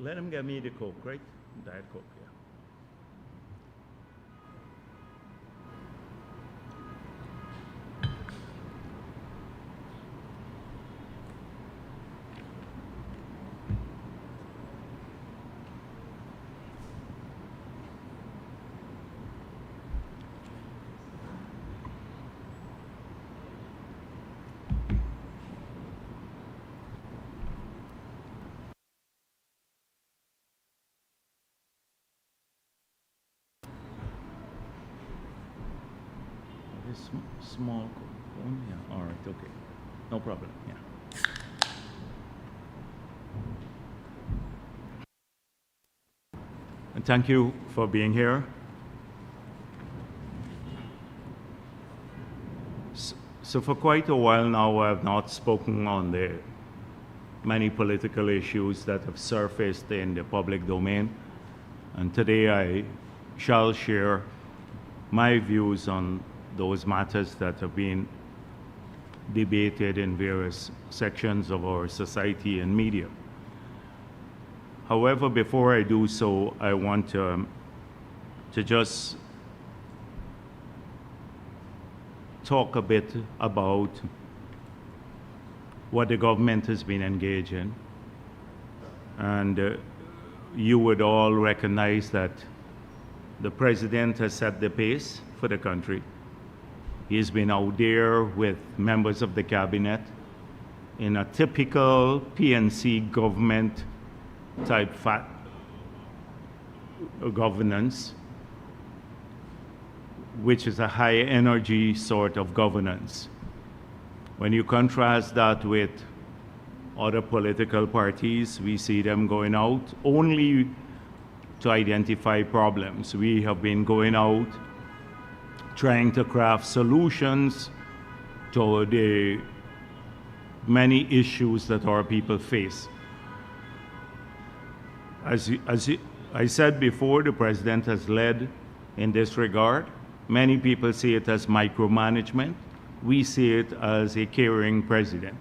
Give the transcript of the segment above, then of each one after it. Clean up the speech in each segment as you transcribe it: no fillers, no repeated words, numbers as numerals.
Let him get me the Coke, right? Diet Coke, yeah. This small Coke, oh, yeah, all right, okay. No problem, yeah. And thank you for being here. So for quite a while now, I have not spoken on the many political issues that have surfaced in the public domain. And today I shall share my views on those matters that have been debated in various sections of our society and media. However, before I do so, I want to just talk a bit about what the government has been engaged in. And you would all recognize that the president has set the pace for the country. He's been out there with members of the cabinet in a typical PNC government type governance, which is a high energy sort of governance. When you contrast that with other political parties, we see them going out only to identify problems. We have been going out trying to craft solutions to the many issues that our people face. As I said before, the president has led in this regard. Many people see it as micromanagement. We see it as a caring president,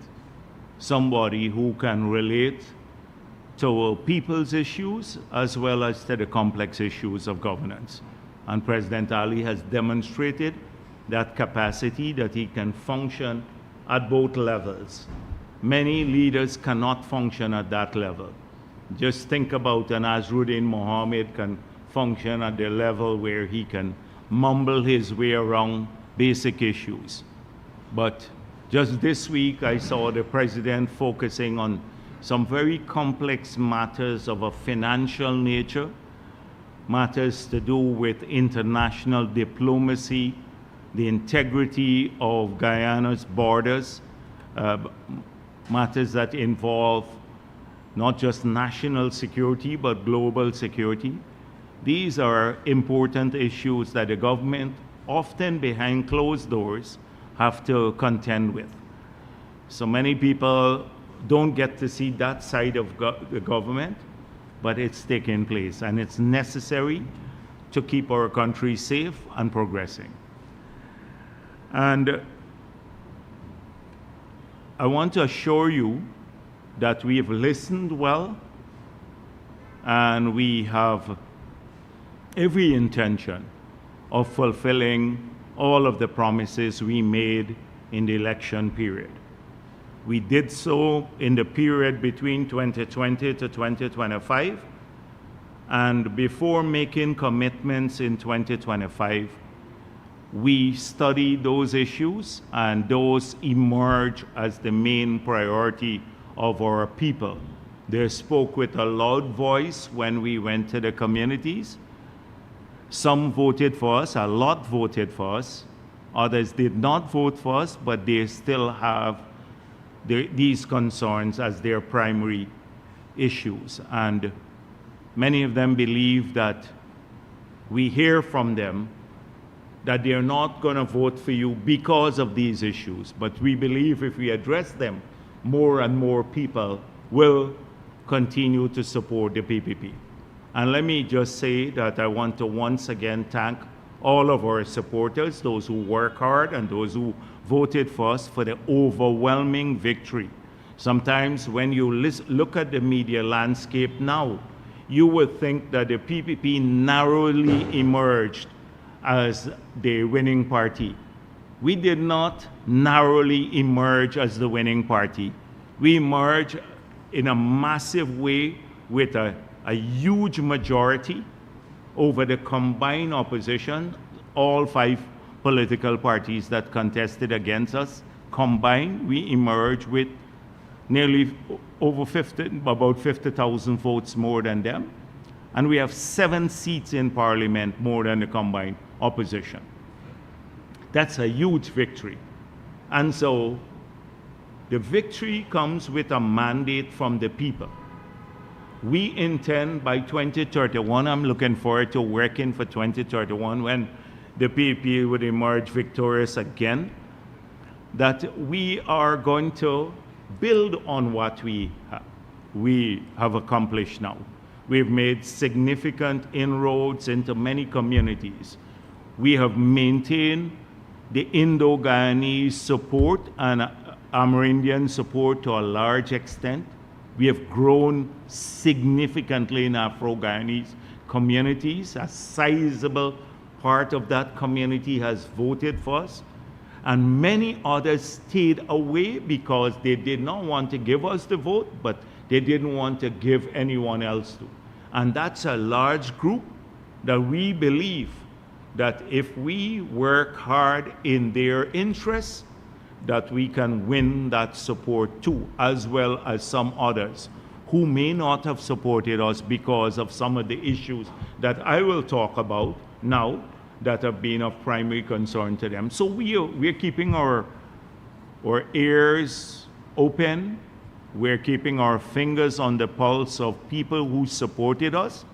somebody who can relate to people's issues as well as to the complex issues of governance. And President Ali has demonstrated that capacity, that he can function at both levels. Many leaders cannot function at that level. Just think about an Azruddin Mohammed can function at the level where he can mumble his way around basic issues. But just this week, I saw the president focusing on some very complex matters of a financial nature, matters to do with international diplomacy, the integrity of Guyana's borders, matters that involve not just national security, but global security. These are important issues that the government, often behind closed doors, have to contend with. So many people don't get to see that side of the government, but it's taking place, and it's necessary to keep our country safe and progressing. And I want to assure you that we have listened well, and we have every intention of fulfilling all of the promises we made in the election period. We did so in the period between 2020 to 2025, and before making commitments in 2025, we studied those issues, and those emerge as the main priority of our people. They spoke with a loud voice when we went to the communities. Some voted for us, a lot voted for us. Others did not vote for us, but they still have these concerns as their primary issues. And many of them believe that we hear from them that they're not going to vote for you because of these issues. But we believe if we address them, more and more people will continue to support the PPP. And let me just say that I want to once again thank all of our supporters, those who work hard and those who voted for us, for the overwhelming victory Sometimes when you look at the media landscape now, you would think that the PPP narrowly emerged as the winning party. We did not narrowly emerge as the winning party. We emerged in a massive way with a huge majority over the combined opposition, all 5 political parties that contested against us. Combined, we emerged with nearly about 50,000 votes more than them. And we have 7 seats in parliament more than the combined opposition. That's a huge victory. And so the victory comes with a mandate from the people. We intend by 2031, I'm looking forward to working for 2031 when the PPP would emerge victorious again, that we are going to build on what we have accomplished now. We've made significant inroads into many communities. We have maintained the Indo-Guyanese support and Amerindian support to a large extent. We have grown significantly in Afro-Guyanese communities. A sizable part of that community has voted for us. And many others stayed away because they did not want to give us the vote, but they didn't want to give anyone else to. And that's a large group that we believe that if we work hard in their interests, that we can win that support too, as well as some others who may not have supported us because of some of the issues that I will talk about now that have been of primary concern to them. So we're keeping our ears open. We're keeping our fingers on the pulse of people who supported us,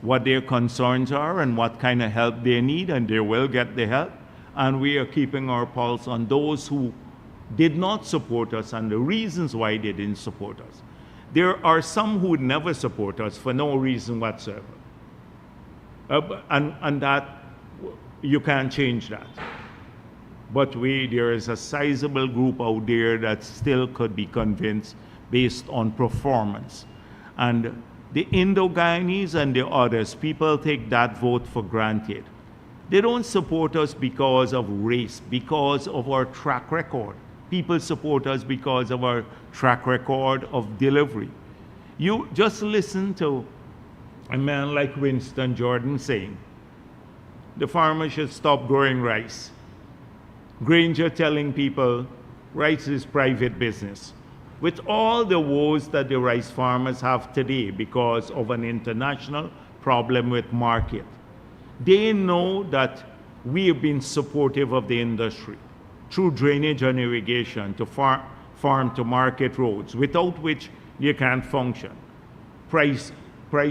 what their concerns are and what kind of help they need, and they will get the help. And we are keeping our pulse on those who did not support us and the reasons why they didn't support us. There are some who would never support us for no reason whatsoever. And that, you can't change that. But there is a sizable group out there that still could be convinced based on performance. And the Indo-Guyanese and the others, people take that vote for granted. They don't support us because of race, because of our track record. People support us because of our track record of delivery. You just listen to a man like Winston Jordan saying, the farmers should stop growing rice. Granger telling people rice is private business. With all the woes that the rice farmers have today because of an international problem with market, they know that we have been supportive of the industry through drainage and irrigation to farm to market roads, without which you can't function. Price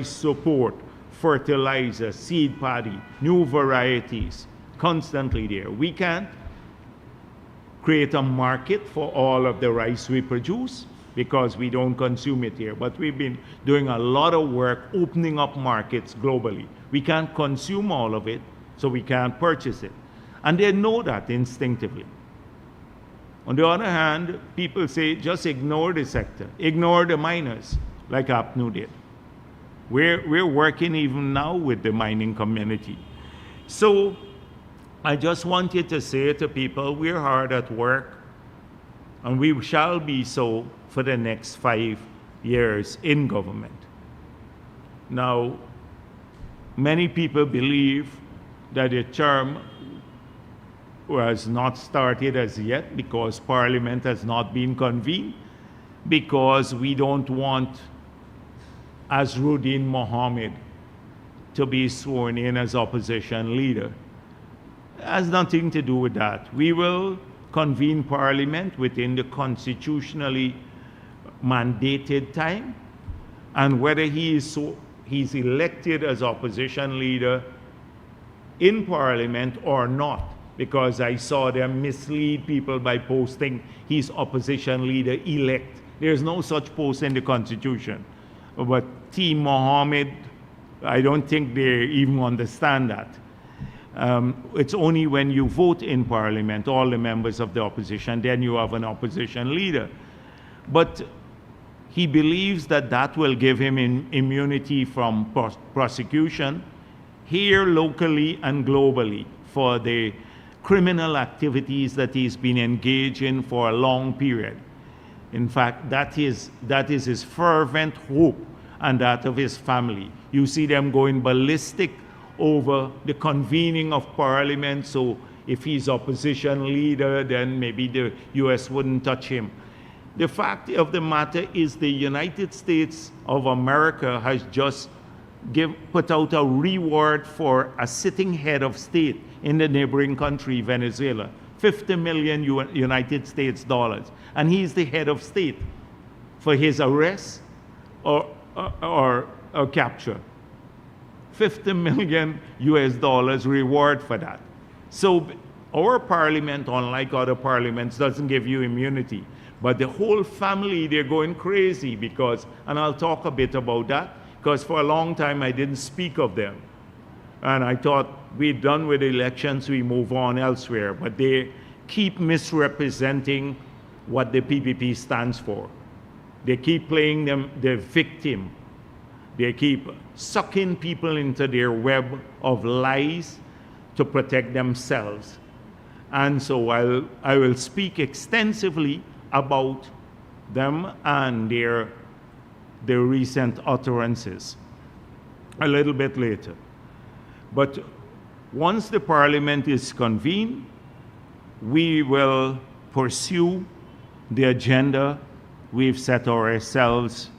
support, fertilizer, seed paddy, new varieties, constantly there. We can't create a market for all of the rice we produce because we don't consume it here. But we've been doing a lot of work opening up markets globally. We can't consume all of it, so we can't purchase it. And they know that instinctively. On the other hand, people say, just ignore the sector, ignore the miners, like APNU did. We're working even now with the mining community. So I just wanted to say to people, we're hard at work, and we shall be so for the next 5 years in government. Now, many people believe that the term has not started as yet because Parliament has not been convened, because we don't want Azruddin Mohammed to be sworn in as opposition leader. It has nothing to do with that. We will convene Parliament within the constitutionally mandated time, and whether he's elected as opposition leader in Parliament or not, because I saw them mislead people by posting he's opposition leader elect. There's no such post in the Constitution. But Team Mohammed, I don't think they even understand that. It's only when you vote in Parliament, all the members of the opposition, then you have an opposition leader. But he believes that that will give him immunity from prosecution here locally and globally for the criminal activities that he's been engaged in for a long period. In fact, that is his fervent hope and that of his family. You see them going ballistic over the convening of parliament, so if he's opposition leader, then maybe the US wouldn't touch him. The fact of the matter is the United States of America has just put out a reward for a sitting head of state in the neighboring country, Venezuela, 50 million United States dollars. And he's the head of state for his arrest or capture. 50 million US dollars reward for that. So our parliament, unlike other parliaments, doesn't give you immunity. But the whole family, they're going crazy because, and I'll talk a bit about that, because for a long time I didn't speak of them. And I thought we're done with elections, we move on elsewhere. But they keep misrepresenting what the PPP stands for. They keep playing them the victim. They keep sucking people into their web of lies to protect themselves. And so I will speak extensively about them and their recent utterances a little bit later. But once the parliament is convened, we will pursue the agenda we've set ourselves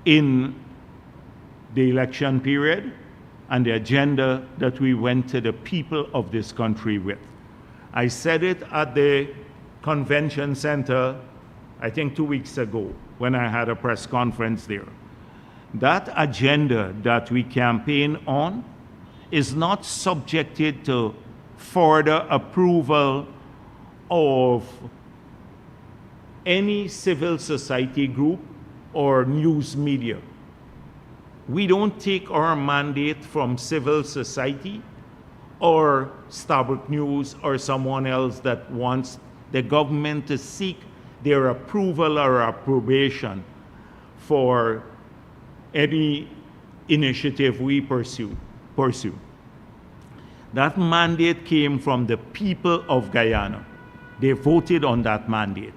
in the election period and the agenda that we went to the people of this country with. I said it at the convention center, I think 2 weeks ago, when I had a press conference there. That agenda that we campaign on is not subjected to further approval of any civil society group or news media. We don't take our mandate from civil society or Starbuck News or someone else that wants the government to seek their approval or approbation for any initiative we pursue. That mandate came from the people of Guyana. They voted on that mandate.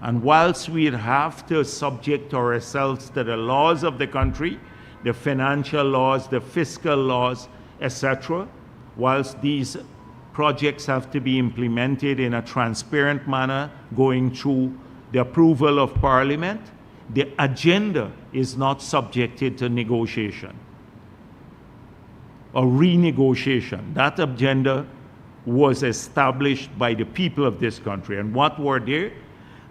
And whilst we have to subject ourselves to the laws of the country, the financial laws, the fiscal laws, etc., whilst these projects have to be implemented in a transparent manner, going through the approval of Parliament, the agenda is not subjected to negotiation or renegotiation. That agenda was established by the people of this country. And what were they?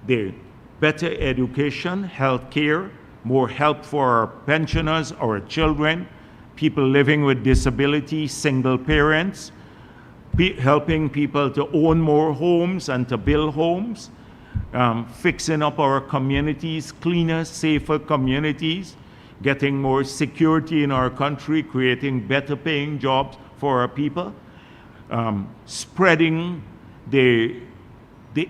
The better education, health care, more help for our pensioners, our children, people living with disability, single parents, helping people to own more homes and to build homes, fixing up our communities, cleaner, safer communities, getting more security in our country, creating better paying jobs for our people, spreading the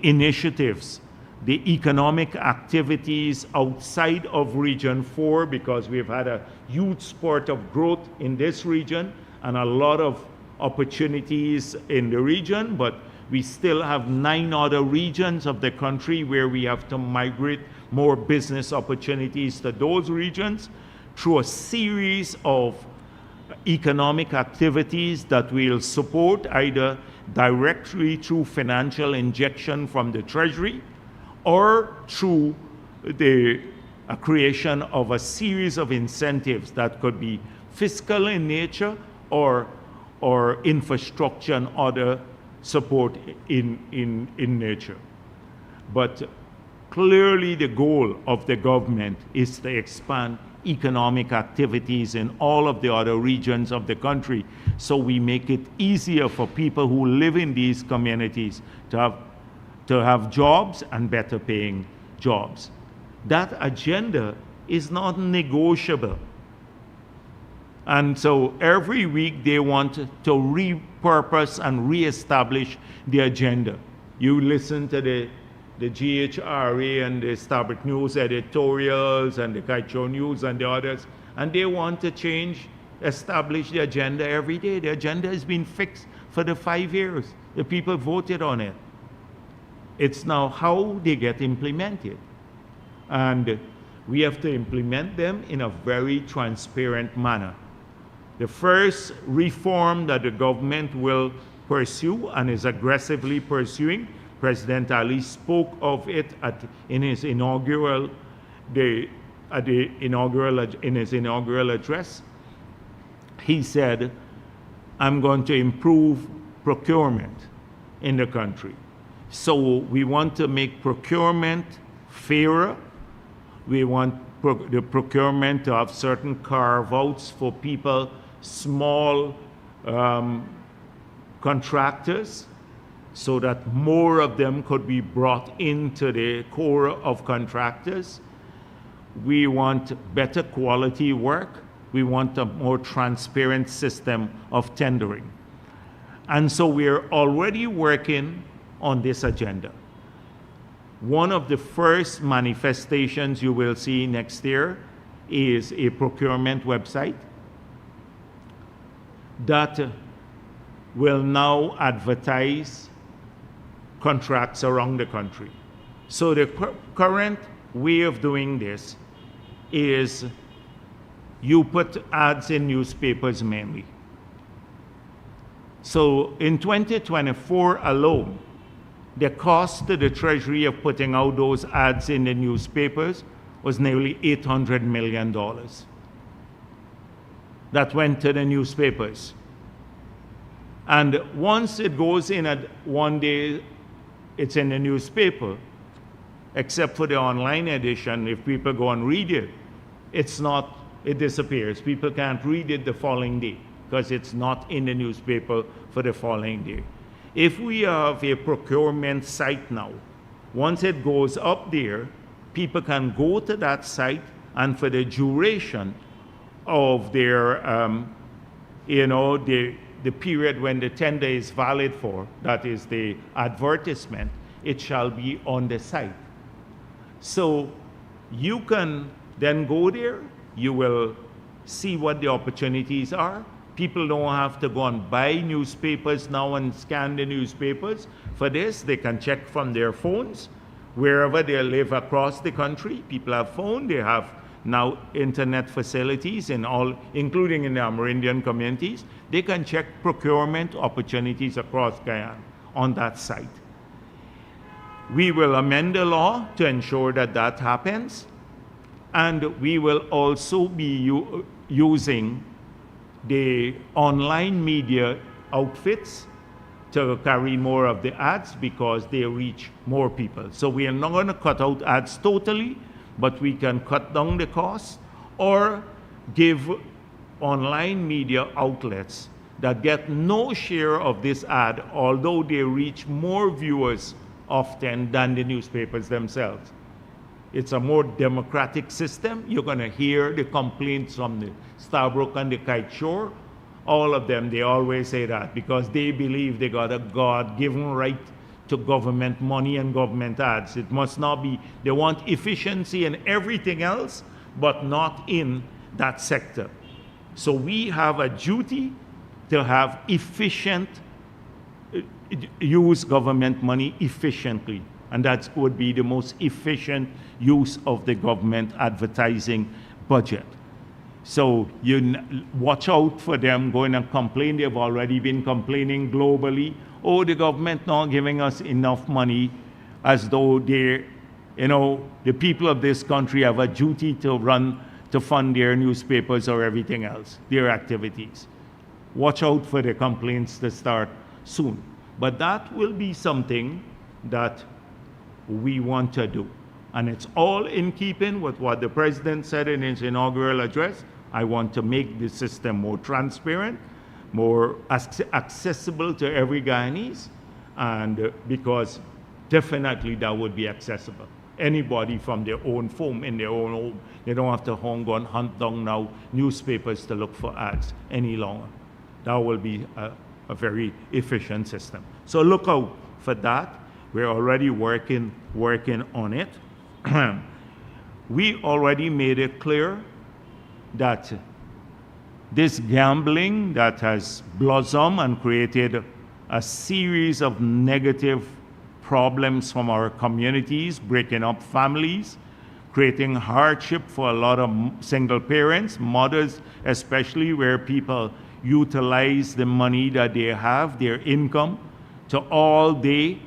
initiatives, the economic activities outside of Region 4, because we've had a huge spurt of growth in this region and a lot of opportunities in the region, but we still have 9 other regions of the country where we have to migrate more business opportunities to those regions through a series of economic activities that we'll support either directly through financial injection from the Treasury or through the creation of a series of incentives that could be fiscal in nature or infrastructure and other support in nature. But clearly the goal of the government is to expand economic activities in all of the other regions of the country, so we make it easier for people who live in these communities to have jobs and better paying jobs. That agenda is not negotiable. And so every week they want to repurpose and reestablish the agenda. You listen to the the GHRA and the Starbuck News editorials and the Kaicho News and the others, and they want to change, establish the agenda every day. The agenda has been fixed for the 5 years. The people voted on it. It's now how they get implemented. And we have to implement them in a very transparent manner. The first reform that the government will pursue and is aggressively pursuing, President Ali spoke of it in his inaugural address. He said, I'm going to improve procurement in the country. So we want to make procurement fairer. We want the procurement to have certain carve-outs for people, small contractors, so that more of them could be brought into the core of contractors. We want better quality work. We want a more transparent system of tendering. And so we're already working on this agenda. One of the first manifestations you will see next year is a procurement website that will now advertise contracts around the country. So the current way of doing this is you put ads in newspapers mainly. So in 2024 alone, the cost to the Treasury of putting out those ads in the newspapers was nearly $800 million. That went to the newspapers. And once it goes in at one day, it's in the newspaper, except for the online edition. If people go and read it, it disappears. People can't read it the following day because it's not in the newspaper for the following day. If we have a procurement site now, once it goes up there, people can go to that site, and for the duration of their, the period when the tender is valid for, that is the advertisement, it shall be on the site. So you can then go there, you will see what the opportunities are. People don't have to go and buy newspapers now and scan the newspapers. For this, they can check from their phones wherever they live across the country. People have phones, they have now internet facilities in all, including in the Amerindian communities. They can check procurement opportunities across Guyana on that site. We will amend the law to ensure that that happens, and we will also be using the online media outfits to carry more of the ads because they reach more people. So we are not going to cut out ads totally, but we can cut down the cost or give online media outlets that get no share of this ad, although they reach more viewers often than the newspapers themselves. It's a more democratic system. You're going to hear the complaints from the Starbrook and the Kite Shore. All of them, they always say that because they believe they got a God-given right to government money and government ads. It must not be, they want efficiency in everything else, but not in that sector. So we have a duty to have efficient, use government money efficiently. And that would be the most efficient use of the government advertising budget. So you watch out for them going and complain. They've already been complaining globally. Oh, the government not giving us enough money, as though they, the people of this country have a duty to fund their newspapers or everything else, their activities. Watch out for the complaints to start soon. But that will be something that we want to do. And it's all in keeping with what the president said in his inaugural address. I want to make the system more transparent, more accessible to every Guyanese, and because definitely that would be accessible. Anybody from their own home, in their own home, they don't have to go and hunt down now newspapers to look for ads any longer. That will be a very efficient system. So look out for that. We're already working on it. We already made it clear that this gambling that has blossomed and created a series of negative problems from our communities, breaking up families, creating hardship for a lot of single parents, mothers especially, where people utilize the money that they have, their income, to all day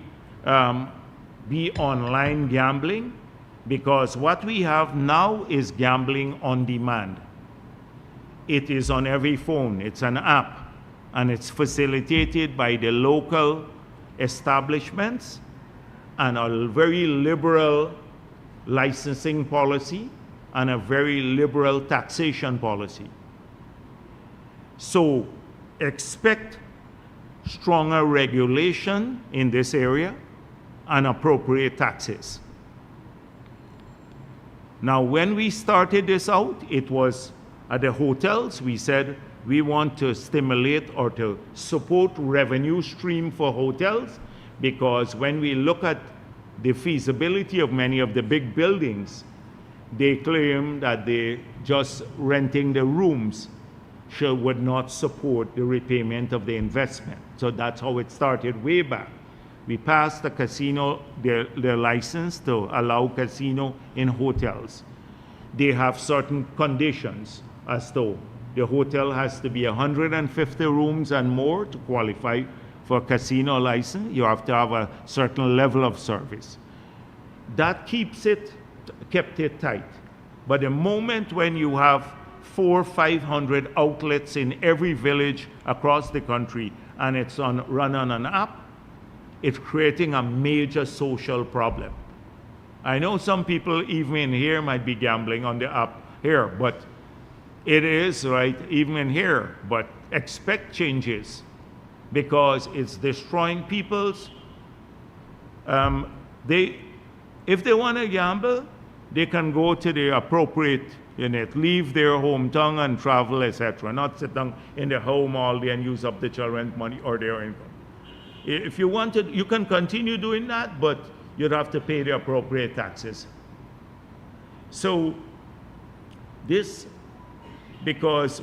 be online gambling, because what we have now is gambling on demand. It is on every phone. It's an app, and it's facilitated by the local establishments and a very liberal licensing policy and a very liberal taxation policy. So expect stronger regulation in this area and appropriate taxes. Now, when we started this out, it was at the hotels. We said we want to stimulate or to support revenue stream for hotels, because when we look at the feasibility of many of the big buildings, they claim that they just renting the rooms would not support the repayment of the investment. So that's how it started way back. We passed the casino, their license to allow casino in hotels. They have certain conditions, as though the hotel has to be 150 rooms and more to qualify for a casino license. You have to have a certain level of service. That kept it tight. But the moment when you have 400 or 500 outlets in every village across the country, and it's run on an app, it's creating a major social problem. I know some people even in here might be gambling on the app here, but it is right even in here. But expect changes, because it's destroying people's. If they want to gamble, they can go to the appropriate unit, leave their hometown and travel, etc. Not sit down in their home all day and use up the children's money or their income. If you want to, you can continue doing that, but you'd have to pay the appropriate taxes. So this, because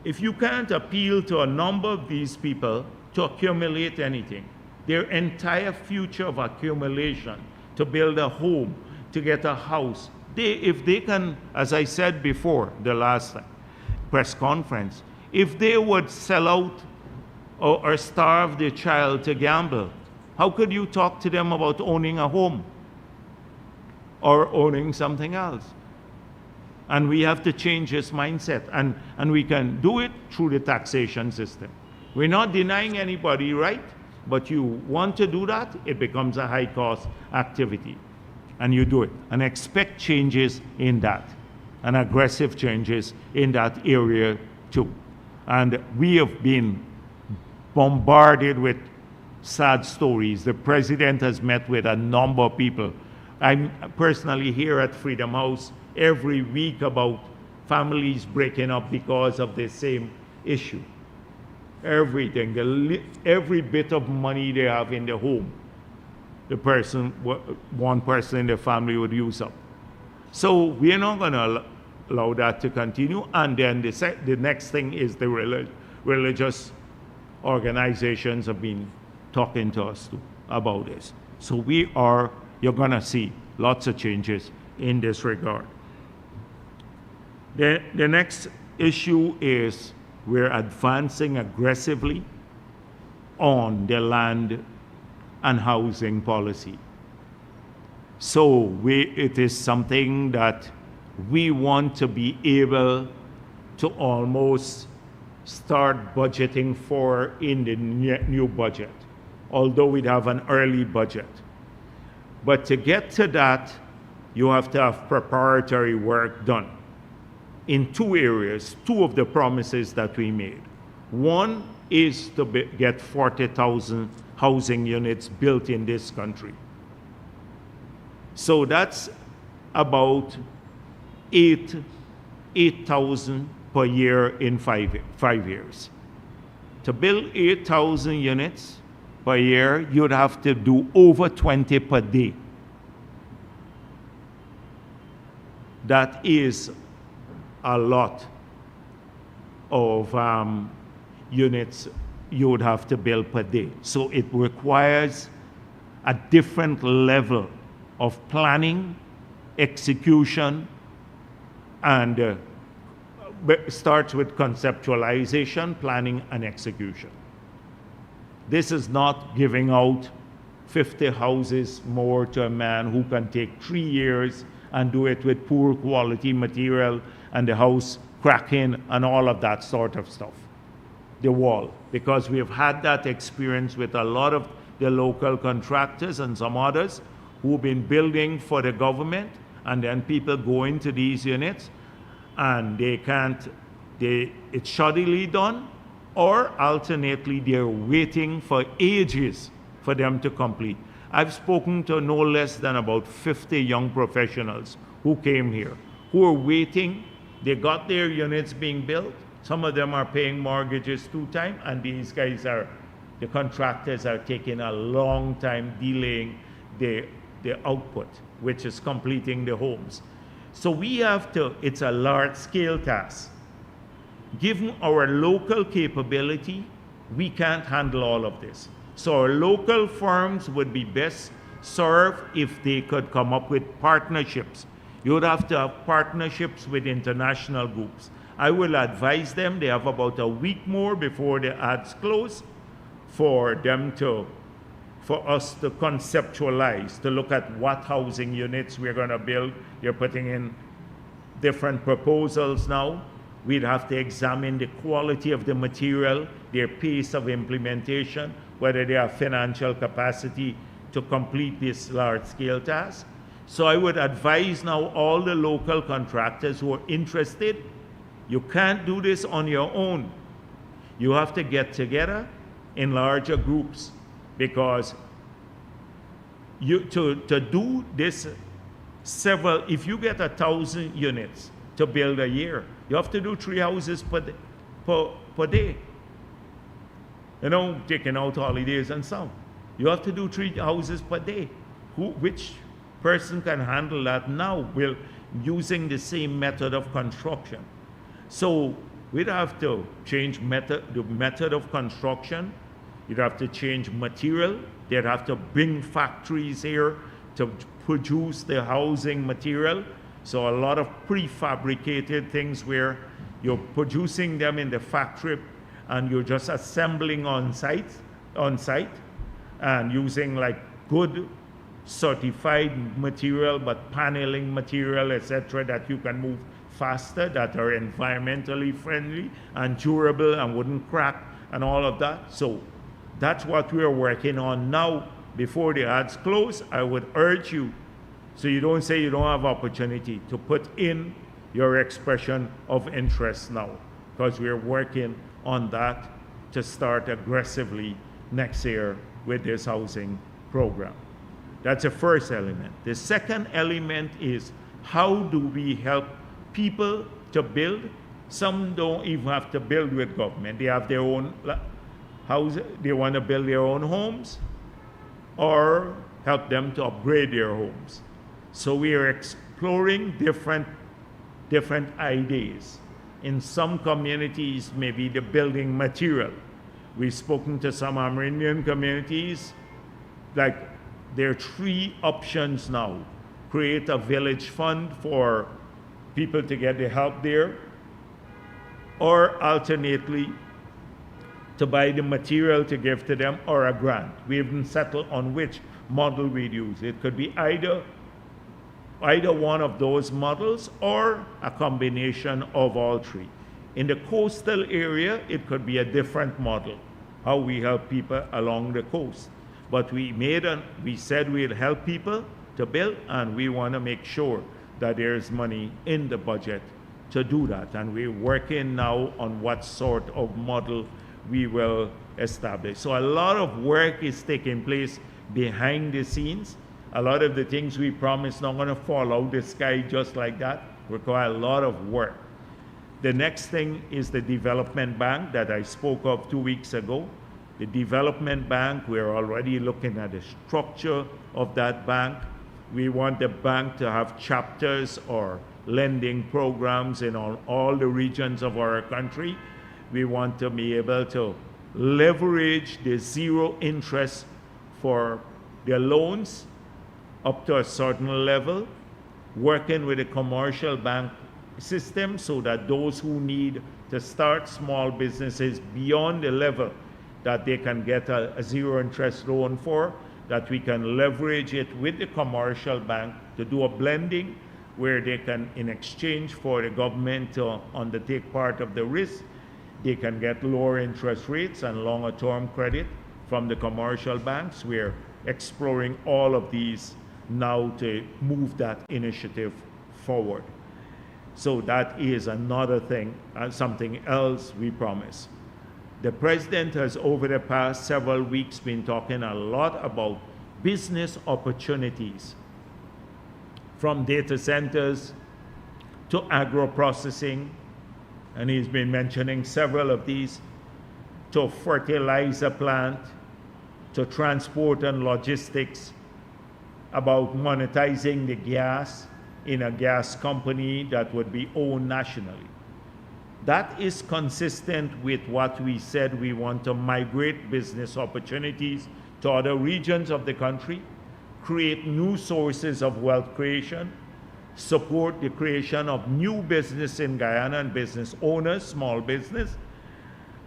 if you can't appeal to a number of these people to accumulate anything, their entire future of accumulation, to build a home, to get a house, if they can, as I said before, the last press conference, if they would sell out or starve their child to gamble, how could you talk to them about owning a home or owning something else? And we have to change this mindset, and we can do it through the taxation system. We're not denying anybody right, but you want to do that, it becomes a high-cost activity. And you do it. And expect changes in that, and aggressive changes in that area too. And we have been bombarded with sad stories. The president has met with a number of people. I'm personally here at Freedom House every week about families breaking up because of the same issue. Everything, every bit of money they have in the home, one person in the family would use up. So we're not going to allow that to continue. And then the next thing is the religious organizations have been talking to us too about this. So you're going to see lots of changes in this regard. The next issue is we're advancing aggressively on the land and housing policy. So it is something that we want to be able to almost start budgeting for in the new budget, although we'd have an early budget. But to get to that, you have to have preparatory work done in two areas, two of the promises that we made. One is to get 40,000 housing units built in this country. So that's about 8,000 per year in 5 years. To build 8,000 units, per year, you'd have to do over 20 per day. That is a lot of units you would have to build per day. So it requires a different level of planning, execution, and starts with conceptualization, planning, and execution. This is not giving out 50 houses more to a man who can take 3 years and do it with poor quality material and the house cracking and all of that sort of stuff. The wall, because we have had that experience with a lot of the local contractors and some others who've been building for the government, and then people go into these units and they can't, it's shoddily done, or alternately they're waiting for ages for them to complete. I've spoken to no less than about 50 young professionals who came here, who are waiting. They got their units being built. Some of them are paying mortgages 2 times, and these guys are, the contractors are taking a long time delaying the output, which is completing the homes. So we have to, it's a large scale task. Given our local capability, we can't handle all of this. So our local firms would be best served if they could come up with partnerships. You would have to have partnerships with international groups. I will advise them, they have about a week more before the ads close for us to conceptualize, to look at what housing units we're going to build. They're putting in different proposals now. We'd have to examine the quality of the material, their pace of implementation, whether they have financial capacity to complete this large-scale task. So I would advise now all the local contractors who are interested, you can't do this on your own. You have to get together in larger groups, because to do this if you get 1,000 units to build a year, you have to do 3 houses per day. You know, taking out holidays and so. You have to do 3 houses per day. Which person can handle that now using the same method of construction? So we'd have to change the method of construction. You'd have to change material. They'd have to bring factories here to produce the housing material. So a lot of prefabricated things where you're producing them in the factory and you're just assembling on site and using like good certified material, but paneling material, etc., that you can move faster, that are environmentally friendly and durable and wouldn't crack and all of that. So that's what we're working on now. Before the ads close, I would urge you, so you don't say you don't have opportunity, to put in your expression of interest now, because we're working on that to start aggressively next year with this housing program. That's the first element. The second element is, how do we help people to build? Some don't even have to build with government. They have their own houses. They want to build their own homes, or help them to upgrade their homes. So we are exploring different ideas. In some communities, maybe the building material. We've spoken to some Amerindian communities, like there are 3 options now. Create a village fund for people to get the help there, or alternately to buy the material to give to them, or a grant. We haven't settled on which model we'd use. It could be either one of those models or a combination of all 3. In the coastal area, it could be a different model, how we help people along the coast. But we said we'd help people to build, and we want to make sure that there's money in the budget to do that. And we're working now on what sort of model we will establish. So a lot of work is taking place behind the scenes. A lot of the things we promised not going to fall out the sky just like that. Require a lot of work. The next thing is the development bank that I spoke of 2 weeks ago. The development bank, we're already looking at the structure of that bank. We want the bank to have chapters or lending programs in all the regions of our country. We want to be able to leverage the zero interest for their loans up to a certain level, working with the commercial bank system so that those who need to start small businesses beyond the level that they can get a zero interest loan for, that we can leverage it with the commercial bank to do a blending where they can, in exchange for the government to undertake part of the risk, they can get lower interest rates and longer term credit from the commercial banks. We're exploring all of these now to move that initiative forward. So that is another thing, something else we promise. The president has, over the past several weeks, been talking a lot about business opportunities, from data centers to agro-processing, and he's been mentioning several of these, to fertilizer plant, to transport and logistics, about monetizing the gas in a gas company that would be owned nationally. That is consistent with what we said. We want to migrate business opportunities to other regions of the country, create new sources of wealth creation, support the creation of new business in Guyana and business owners, small business,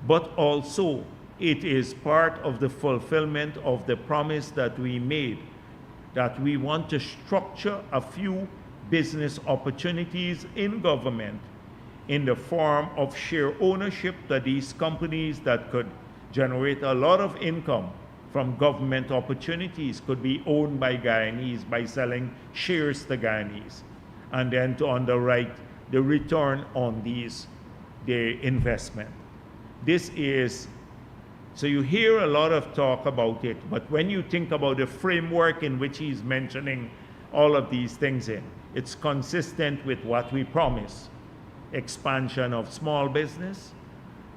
but also it is part of the fulfillment of the promise that we made, that we want to structure a few business opportunities in government in the form of share ownership to these companies that could generate a lot of income from government opportunities, could be owned by Guyanese by selling shares to Guyanese, and then to underwrite the return on the investment. This is, so you hear a lot of talk about it, but when you think about the framework in which he's mentioning all of these things in, it's consistent with what we promise. Expansion of small business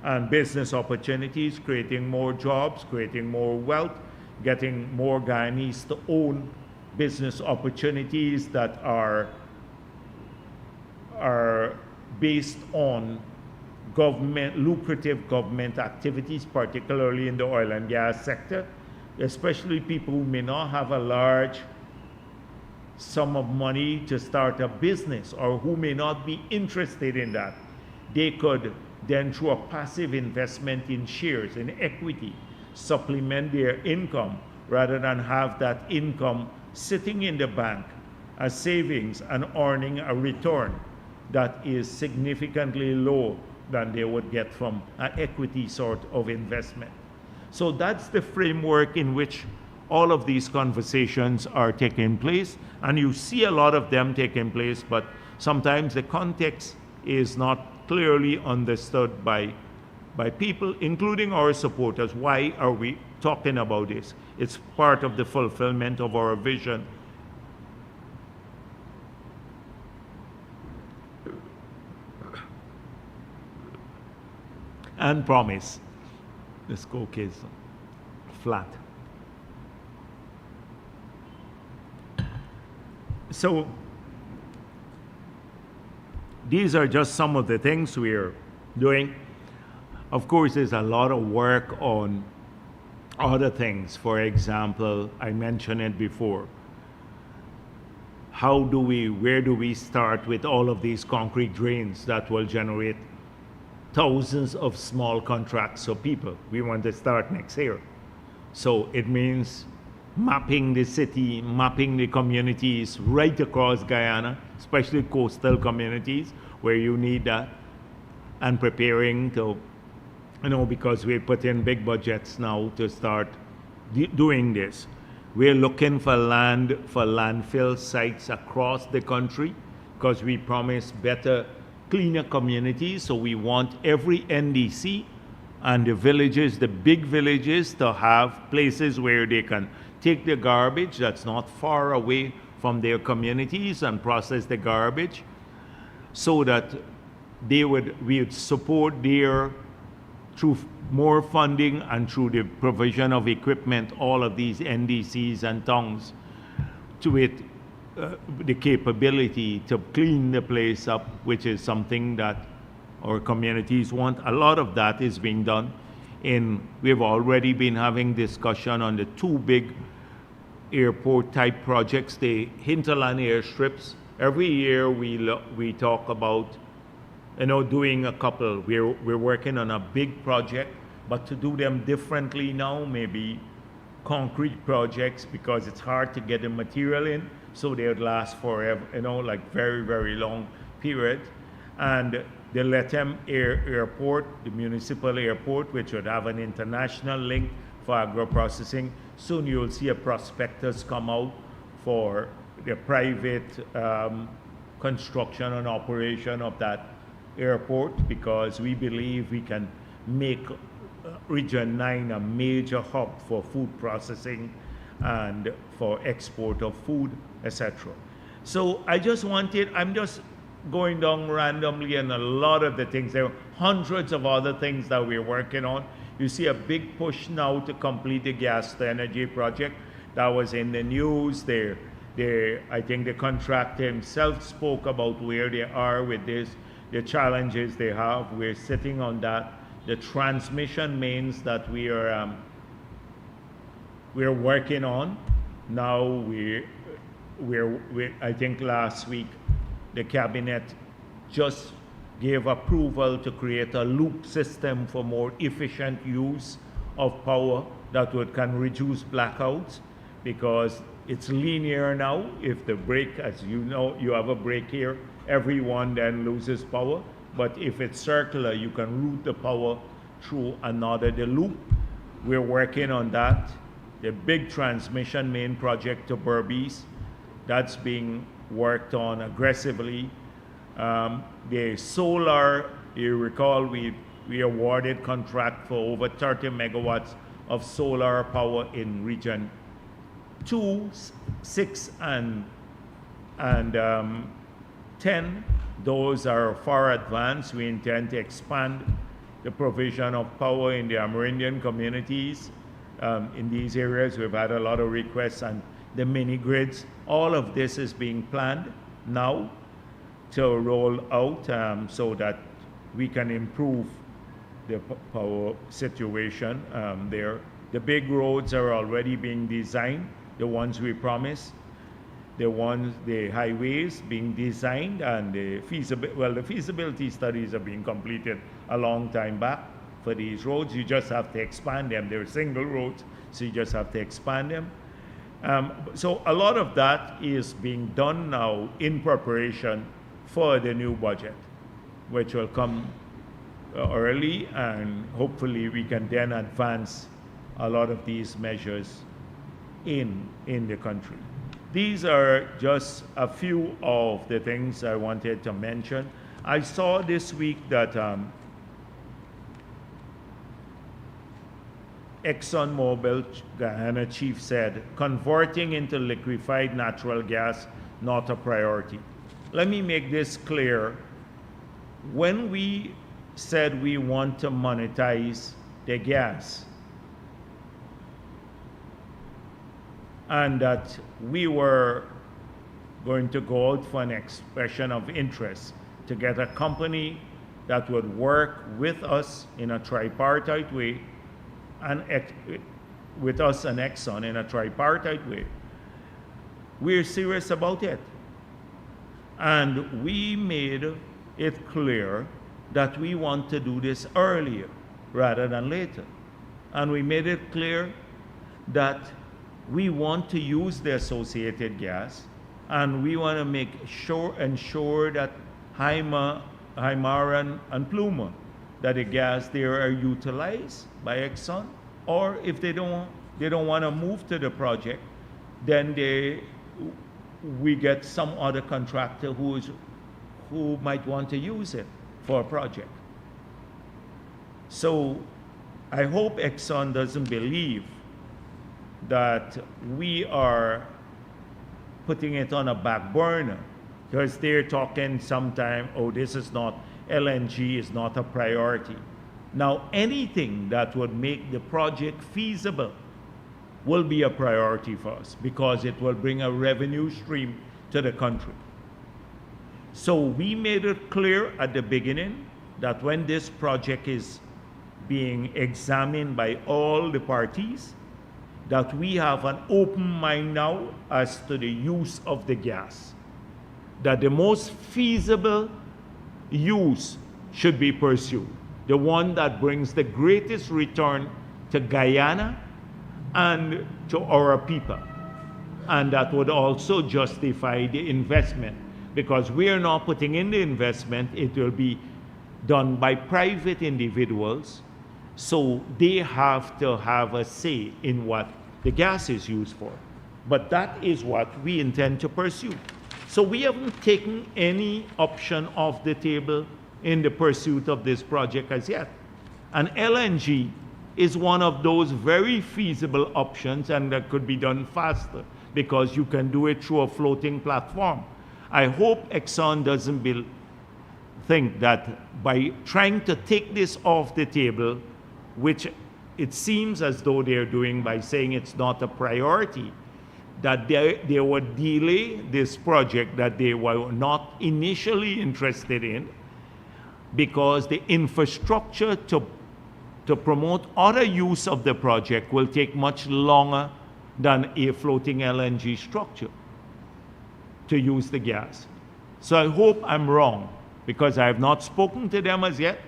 and business opportunities, creating more jobs, creating more wealth, getting more Guyanese to own business opportunities that are based on government, lucrative government activities, particularly in the oil and gas sector, especially people who may not have a large sum of money to start a business or who may not be interested in that. They could then, through a passive investment in shares, in equity, supplement their income rather than have that income sitting in the bank as savings and earning a return that is significantly low than they would get from an equity sort of investment. So that's the framework in which all of these conversations are taking place, and you see a lot of them taking place, but sometimes the context is not clearly understood by people, including our supporters. Why are we talking about this? It's part of the fulfillment of our vision. And promise. The Coke is flat. So these are just some of the things we're doing. Of course, there's a lot of work on other things. For example, I mentioned it before. Where do we start with all of these concrete drains that will generate thousands of small contracts for people? We want to start next year. So it means mapping the city, mapping the communities right across Guyana, especially coastal communities where you need that, and preparing to, because we put in big budgets now to start doing this. We're looking for land for landfill sites across the country because we promise better, cleaner communities. So we want every NDC and the villages, the big villages, to have places where they can take the garbage that's not far away from their communities and process the garbage, so that we would support their through more funding and through the provision of equipment, all of these NDCs and tongs, to it, the capability to clean the place up, which is something that our communities want. A lot of that is being done. We've already been having discussion on the two big airport type projects, the hinterland airstrips. Every year we talk about, doing a couple. We're working on a big project, but to do them differently now, maybe concrete projects, because it's hard to get the material in, so they would last forever, like very, very long period. And the Lethem Airport, the municipal airport, which would have an international link for agro-processing. Soon you'll see a prospectus come out for the private construction and operation of that airport, because we believe we can make Region 9 a major hub for food processing and for export of food, etc. So I'm just going down randomly, and a lot of the things, there are hundreds of other things that we're working on. You see a big push now to complete the gas to energy project. That was in the news. I think the contractor himself spoke about where they are with this, the challenges they have. We're sitting on that. The transmission mains that we're working on now. I think last week the cabinet just gave approval to create a loop system for more efficient use of power that can reduce blackouts, because it's linear now. If the break, as you know, you have a break here, everyone then loses power. But if it's circular, you can route the power through the loop. We're working on that. The big transmission main project to Berbice, that's being worked on aggressively. The solar, you recall, we awarded contract for over 30 megawatts of solar power in Region 2, 6, and 10. Those are far advanced. We intend to expand the provision of power in the Amerindian communities. In these areas, we've had a lot of requests, and the mini grids. All of this is being planned now to roll out, so that we can improve the power situation there. The big roads are already being designed, the ones we promised. The highways being designed, and the feasibility studies are being completed a long time back for these roads. You just have to expand them. They're single roads, so you just have to expand them. So a lot of that is being done now in preparation for the new budget, which will come early, and hopefully we can then advance a lot of these measures in the country. These are just a few of the things I wanted to mention. I saw this week that ExxonMobil Guyana chief said, converting into liquefied natural gas, not a priority. Let me make this clear. When we said we want to monetize the gas, and that we were going to go out for an expression of interest to get a company that would work with us in a tripartite way, and with us and Exxon in a tripartite way. We're serious about it. And we made it clear that we want to do this earlier rather than later. And we made it clear that we want to use the associated gas, and we want to ensure that Haimara and Pluma, that the gas there are utilized by Exxon, or if they don't want to move to the project, then we get some other contractor who might want to use it for a project. So I hope Exxon doesn't believe that we are putting it on a back burner, because they're talking sometime, oh, LNG is not a priority. Now, anything that would make the project feasible will be a priority for us because it will bring a revenue stream to the country. So we made it clear at the beginning that when this project is being examined by all the parties, that we have an open mind now as to the use of the gas. That the most feasible use should be pursued. The one that brings the greatest return to Guyana and to our people. And that would also justify the investment. Because we are not putting in the investment, it will be done by private individuals. So they have to have a say in what the gas is used for. But that is what we intend to pursue. So we haven't taken any option off the table in the pursuit of this project as yet. And LNG is one of those very feasible options, and that could be done faster because you can do it through a floating platform. I hope Exxon doesn't think that by trying to take this off the table, which it seems as though they're doing by saying it's not a priority, that they would delay this project that they were not initially interested in because the infrastructure to promote other use of the project will take much longer than a floating LNG structure to use the gas. So I hope I'm wrong because I have not spoken to them as yet,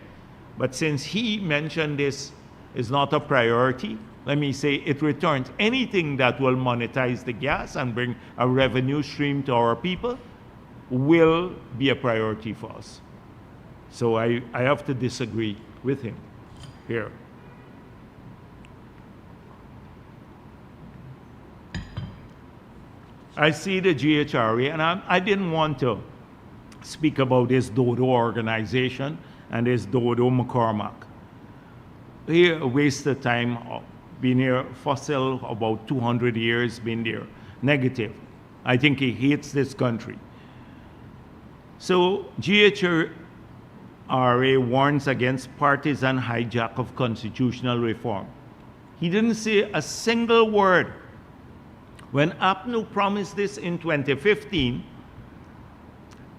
but since he mentioned this is not a priority, let me say it returns anything that will monetize the gas and bring a revenue stream to our people will be a priority for us. So I have to disagree with him here. I see the GHRA, and I didn't want to speak about this Dodo organization and this Dodo McCormack. He wasted time, been here fossil about 200 years, been there, negative. I think he hates this country. So GHRA warns against partisan hijack of constitutional reform. He didn't say a single word. When APNU promised this in 2015,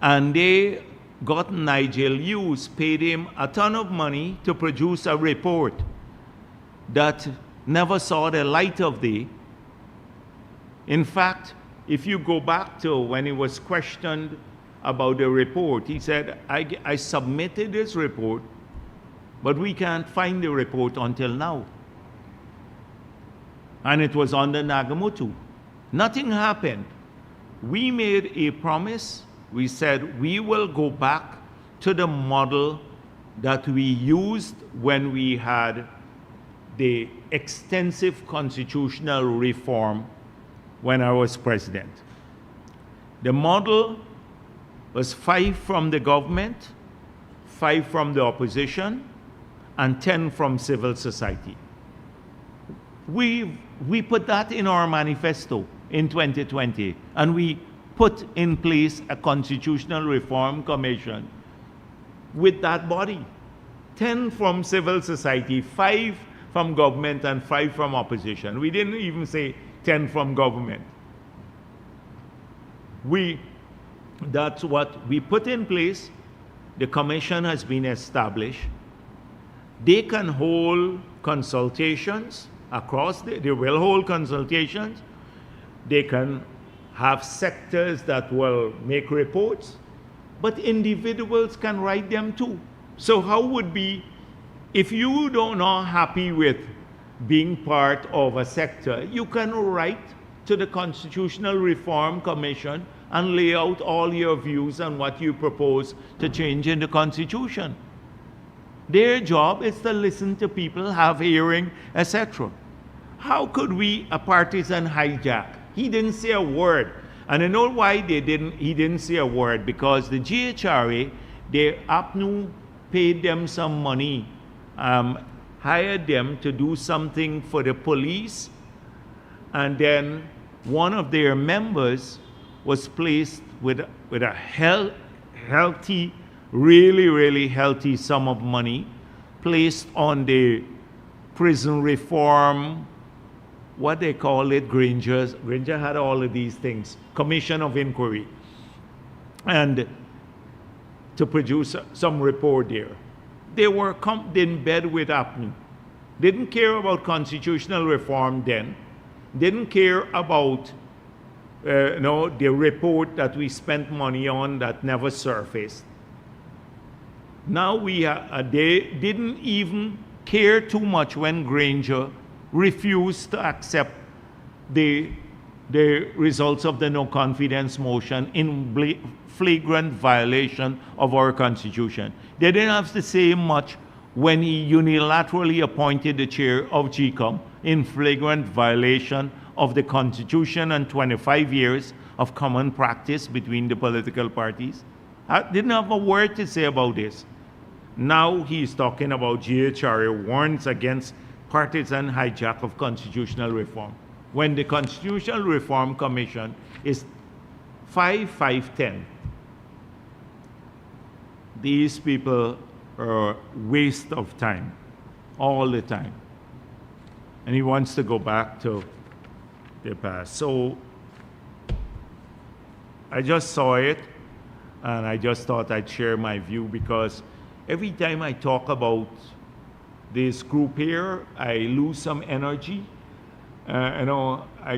and they got Nigel Hughes, paid him a ton of money to produce a report that never saw the light of day. In fact, if you go back to when he was questioned about the report, he said, I submitted this report, but we can't find the report until now. And it was under Nagamutu. Nothing happened. We made a promise. We said we will go back to the model that we used when we had the extensive constitutional reform when I was president. The model was 5 from the government, 5 from the opposition, and 10 from civil society. We put that in our manifesto in 2020, and we put in place a constitutional reform commission with that body. 10 from civil society, 5 from government, and 5 from opposition. We didn't even say 10 from government. That's what we put in place. The commission has been established. They can hold consultations across, they will hold consultations. They can have sectors that will make reports, but individuals can write them too. So how would be, if you are not happy with being part of a sector, you can write to the Constitutional Reform Commission and lay out all your views on what you propose to change in the Constitution. Their job is to listen to people, have hearing, etc. How could we, a partisan hijack? He didn't say a word. And I know why he didn't say a word, because the GHRA, APNU paid them some money, hired them to do something for the police, and then one of their members was placed with a healthy, really, really healthy sum of money placed on the prison reform, what they call it, Granger had all of these things, commission of inquiry, and to produce some report there. They were in bed with APNU. Didn't care about constitutional reform then. Didn't care about the report that we spent money on that never surfaced. Now they didn't even care too much when Granger refused to accept the results of the no confidence motion in flagrant violation of our Constitution. They didn't have to say much when he unilaterally appointed the chair of GCOM in flagrant violation of the Constitution and 25 years of common practice between the political parties. I didn't have a word to say about this. Now he's talking about GHRA warns against partisan hijack of constitutional reform, when the Constitutional Reform Commission is 5-5-10. These people are a waste of time, all the time. And he wants to go back to the past. So I just saw it, and I just thought I'd share my view, because every time I talk about this group here, I lose some energy. I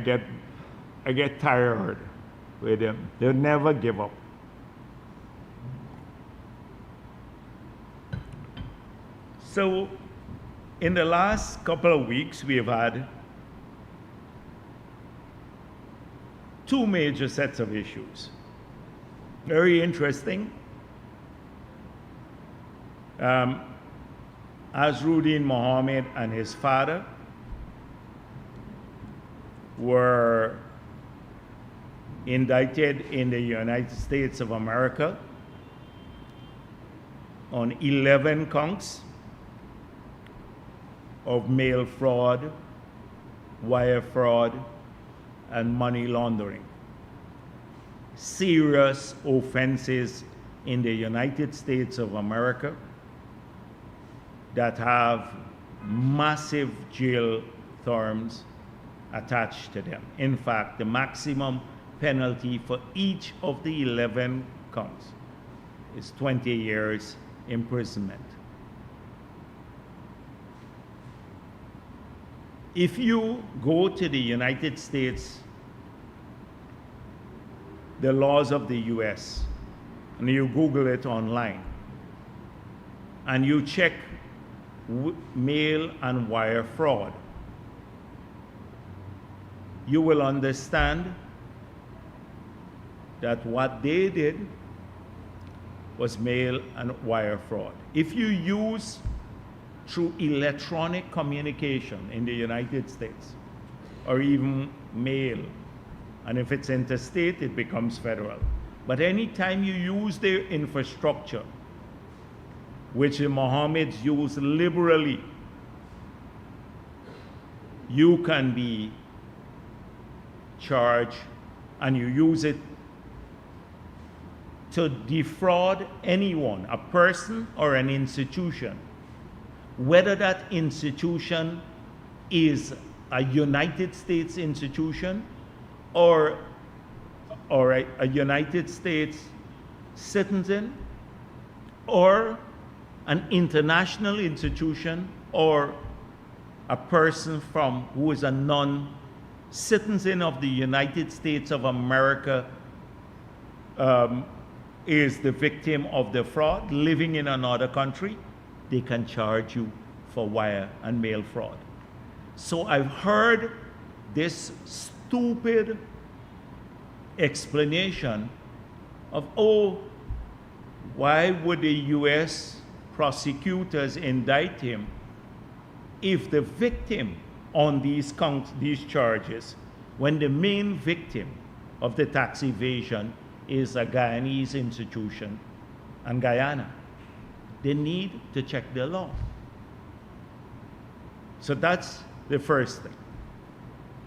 get tired with them. They'll never give up. So in the last couple of weeks, we have had two major sets of issues. Very interesting. Azruddin Mohammed and his father were indicted in the United States of America on 11 counts of mail fraud, wire fraud, and money laundering. Serious offenses in the United States of America that have massive jail terms attached to them. In fact, the maximum penalty for each of the 11 counts is 20 years imprisonment. If you go to the United States, the laws of the US, and you Google it online, and you check mail and wire fraud, you will understand that what they did was mail and wire fraud. If you use through electronic communication in the United States, or even mail, and if it's interstate, it becomes federal. But anytime you use their infrastructure, which the Mohammeds use liberally, you can be charged, and you use it to defraud anyone, a person or an institution, whether that institution is a United States institution or a United States citizen, or an international institution, or a person who is a non-citizen of the United States of America, is the victim of the fraud, living in another country, they can charge you for wire and mail fraud. So I've heard this stupid explanation of, oh, why would the US prosecutors indict him if the victim on these counts, these charges, when the main victim of the tax evasion is a Guyanese institution and Guyana? They need to check their law. So that's the first thing.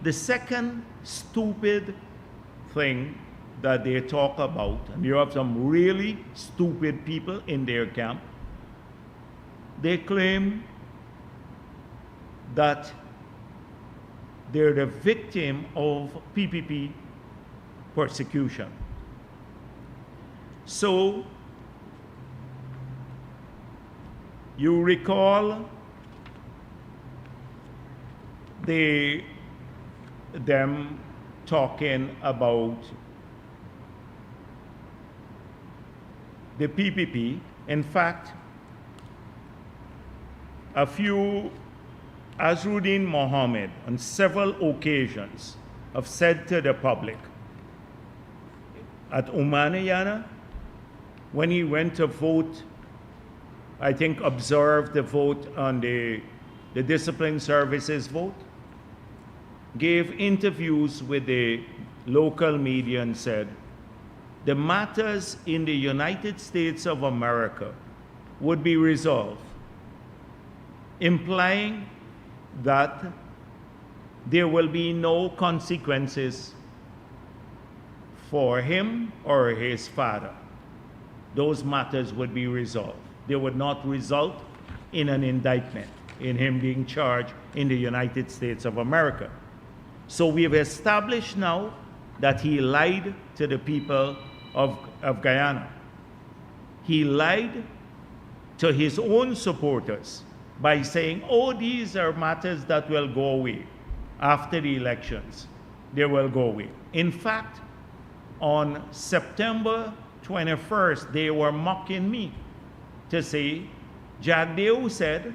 The second stupid thing that they talk about, and you have some really stupid people in their camp, they claim that they're the victim of PPP persecution. So, you recall them talking about the PPP. In fact, Azruddin Mohammed on several occasions have said to the public at Umaniyana, when he went to vote, I think observed the vote on the discipline services vote, gave interviews with the local media and said, the matters in the United States of America would be resolved, implying that there will be no consequences for him or his father. Those matters would be resolved. They would not result in an indictment, in him being charged in the United States of America. So we've established now that he lied to the people of Guyana. He lied to his own supporters by saying, oh, these are matters that will go away after the elections. They will go away. In fact, on September 21st, they were mocking me to say, Jagdeo said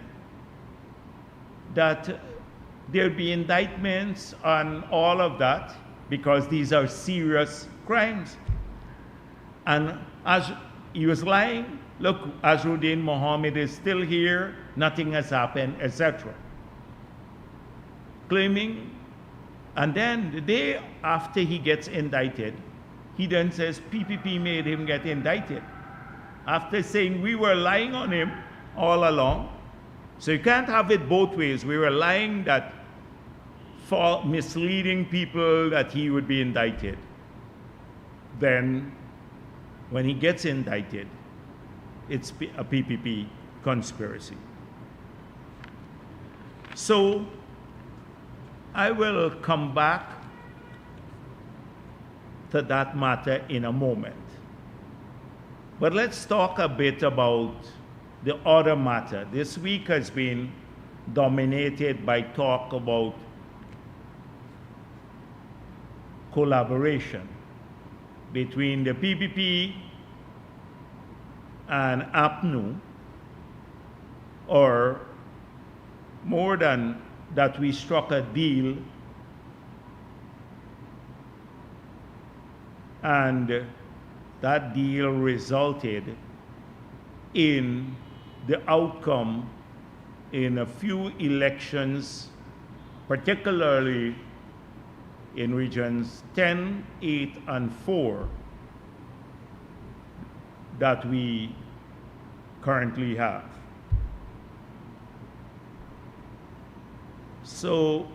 that there'd be indictments on all of that because these are serious crimes. And as he was lying, look, Azruddin Mohammed is still here, nothing has happened, etc. Claiming, and then the day after he gets indicted, he then says PPP made him get indicted. After saying we were lying on him all along. So you can't have it both ways. We were lying that for misleading people that he would be indicted. Then when he gets indicted, it's a PPP conspiracy. So I will come back to that matter in a moment. But let's talk a bit about the other matter. This week has been dominated by talk about collaboration between the PPP and APNU, or more than that, we struck a deal and that deal resulted in the outcome in a few elections, particularly in regions 10, 8, and 4 that we currently have. So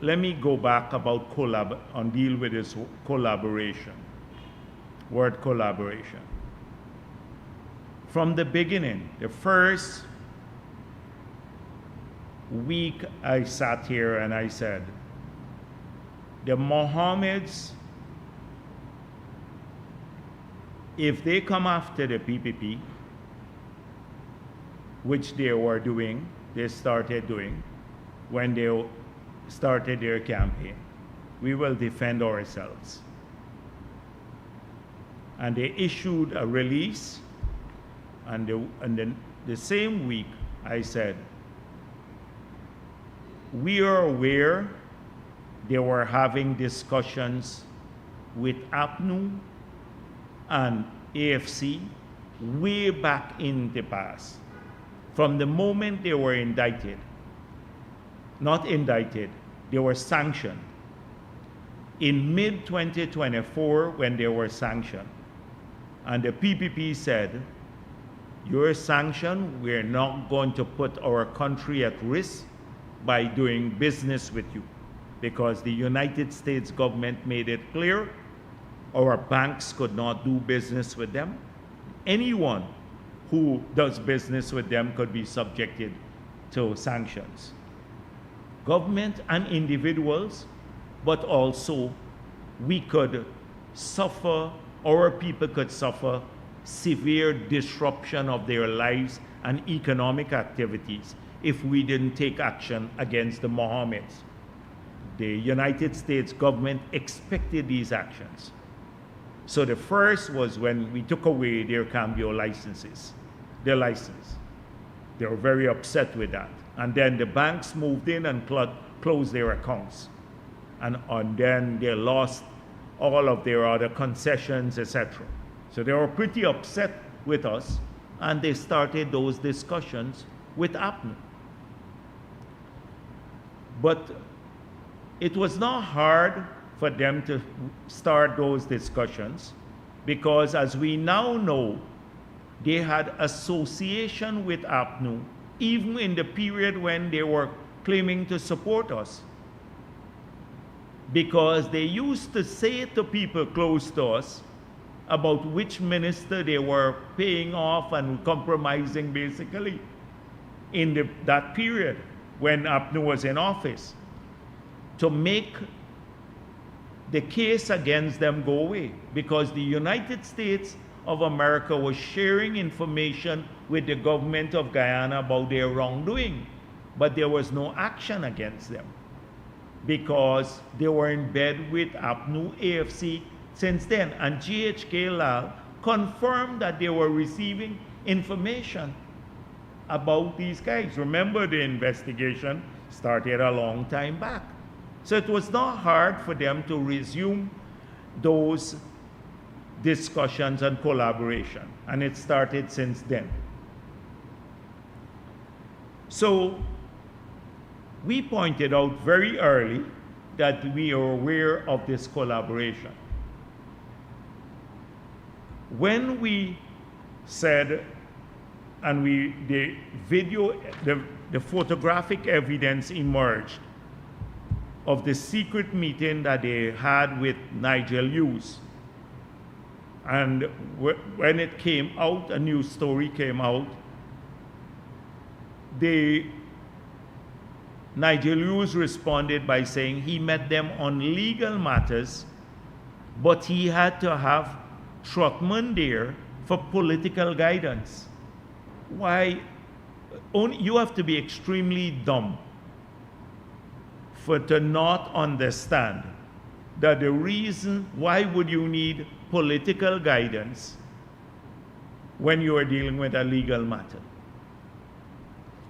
let me go back about and deal with this collaboration, word collaboration. From the beginning, the first week I sat here and I said, the Mohammeds, if they come after the PPP, which they were doing, they started doing when they started their campaign, we will defend ourselves. And they issued a release, and then the same week I said, we are aware they were having discussions with APNU and AFC way back in the past. From the moment they were indicted, not indicted, they were sanctioned. In mid-2024, when they were sanctioned, and the PPP said, you're sanctioned, we're not going to put our country at risk by doing business with you, because the United States government made it clear our banks could not do business with them. Anyone who does business with them could be subjected to sanctions. Government and individuals, but also we could suffer, our people could suffer severe disruption of their lives and economic activities if we didn't take action against the Mohammeds. The United States government expected these actions. So the first was when we took away their cambio licenses, their license. They were very upset with that. And then the banks moved in and closed their accounts. And then they lost all of their other concessions, etc. So they were pretty upset with us, and they started those discussions with APNU. But it was not hard for them to start those discussions, because as we now know, they had association with APNU even in the period when they were claiming to support us. Because they used to say to people close to us about which minister they were paying off and compromising basically in that period when APNU was in office, to make the case against them go away, because the United States of America was sharing information with the government of Guyana about their wrongdoing, but there was no action against them because they were in bed with APNU AFC since then. And GHK Lal confirmed that they were receiving information about these guys. Remember, the investigation started a long time back. So it was not hard for them to resume those discussions and collaboration, and it started since then. So we pointed out very early that we are aware of this collaboration. When we said, and the photographic evidence emerged of the secret meeting that they had with Nigel Hughes. And when it came out, a news story came out, Nigel Hughes responded by saying he met them on legal matters, but he had to have Trotman there for political guidance. Why? You have to be extremely dumb to not understand that the reason why would you need political guidance when you are dealing with a legal matter.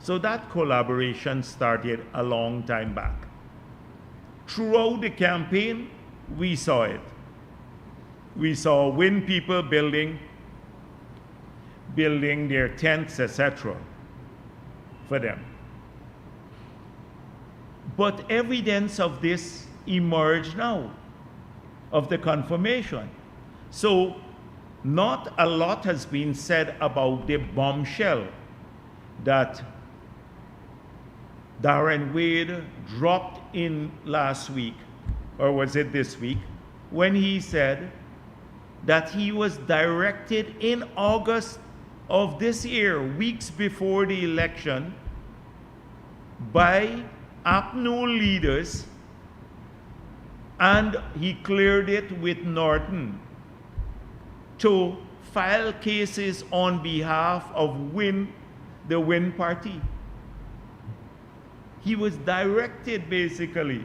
So that collaboration started a long time back. Throughout the campaign, we saw it. We saw WIN people building their tents, etc. for them. But evidence of this emerged now, of the confirmation. So not a lot has been said about the bombshell that Darren Wade dropped in last week, or was it this week, when he said that he was directed in August of this year, weeks before the election, by APNU leaders, and he cleared it with Norton to file cases on behalf of the WIN party. He was directed basically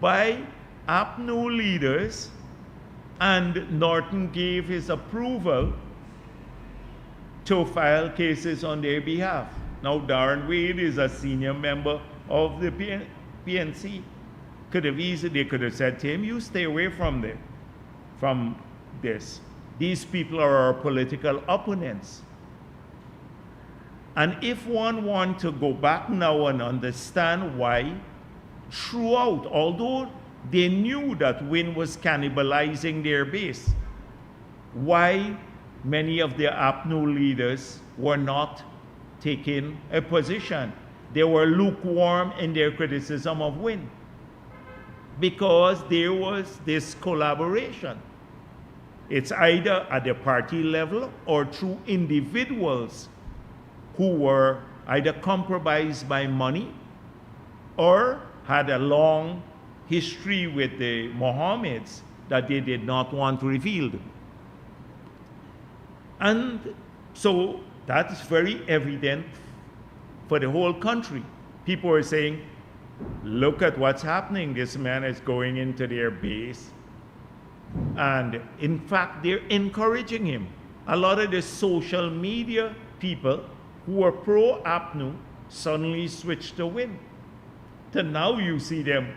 by APNU leaders, and Norton gave his approval to file cases on their behalf. Now, Darren Wade is a senior member of the PNC. They could have said to him, you stay away from this. These people are our political opponents. And if one wants to go back now and understand why, throughout, although they knew that WIN was cannibalizing their base, why many of the APNU leaders were not taking a position. They were lukewarm in their criticism of WIN, because there was this collaboration. It's either at the party level or through individuals who were either compromised by money or had a long history with the Mohammeds that they did not want revealed. And so that's very evident for the whole country. People are saying, look at what's happening. This man is going into their base. And in fact, they're encouraging him. A lot of the social media people who were pro-APNU suddenly switched to Win. So now you see them,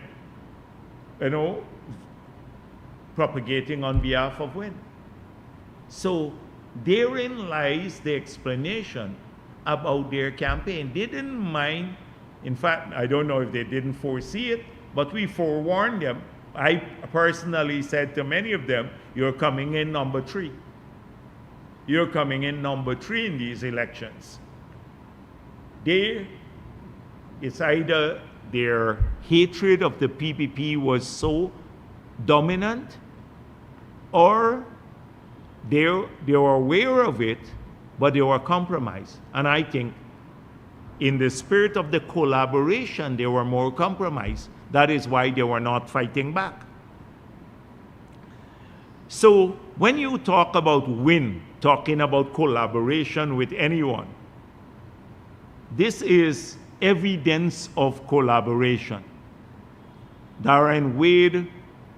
propagating on behalf of Win. So therein lies the explanation about their campaign. They didn't mind. In fact, I don't know if they didn't foresee it, but we forewarned them. I personally said to many of them, you're coming in number 3. You're coming in number 3 in these elections. It's either their hatred of the PPP was so dominant, or they were aware of it, but they were compromised. And I think in the spirit of the collaboration, they were more compromised. That is why they were not fighting back. So when you talk about Win, talking about collaboration with anyone, this is evidence of collaboration. Darren Wade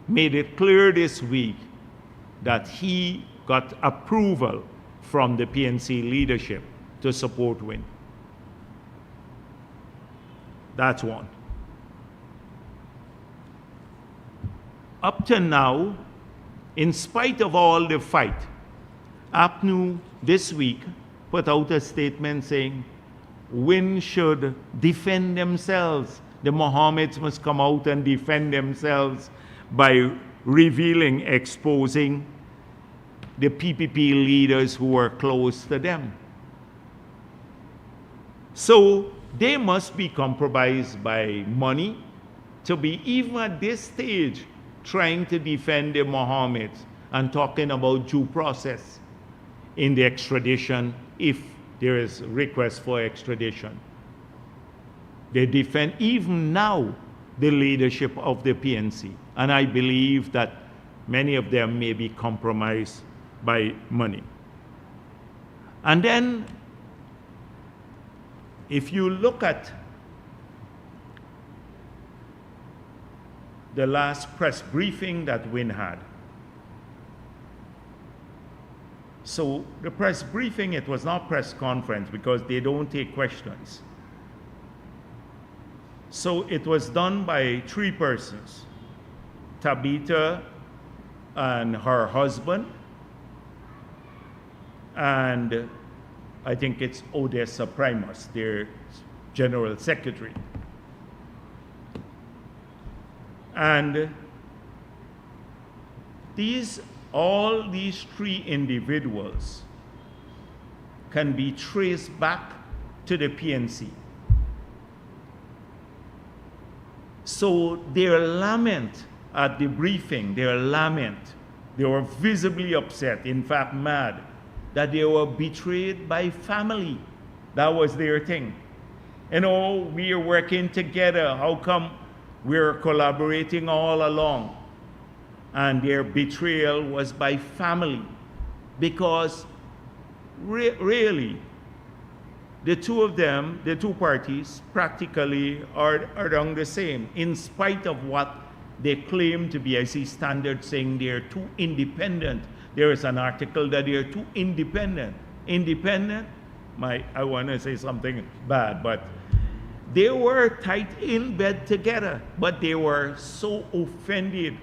made it clear this week that he got approval from the PNC leadership to support Win. That's one. Up to now, in spite of all the fight, APNU this week put out a statement saying Win should defend themselves. The Mohammeds must come out and defend themselves by revealing, exposing the PPP leaders who were close to them. So they must be compromised by money to be, even at this stage, trying to defend the Mohammeds and talking about due process in the extradition if there is request for extradition. They defend even now the leadership of the PNC. And I believe that many of them may be compromised by money. And then, if you look at the last press briefing that Win had, so the press briefing, it was not press conference because they don't take questions. So it was done by 3 persons, Tabitha and her husband, and I think it's Odessa Primus, their general secretary. And all these 3 individuals can be traced back to the PNC. So their lament at the briefing, they were visibly upset, in fact mad, that they were betrayed by family. That was their thing. We are working together. How come we're collaborating all along? And their betrayal was by family. Because really, the two of them, the 2 parties, practically are around the same, in spite of what they claim to be. I see Standard saying they're too independent. There is an article that they're too independent. Independent? I want to say something bad, but they were tight in bed together, but they were so offended.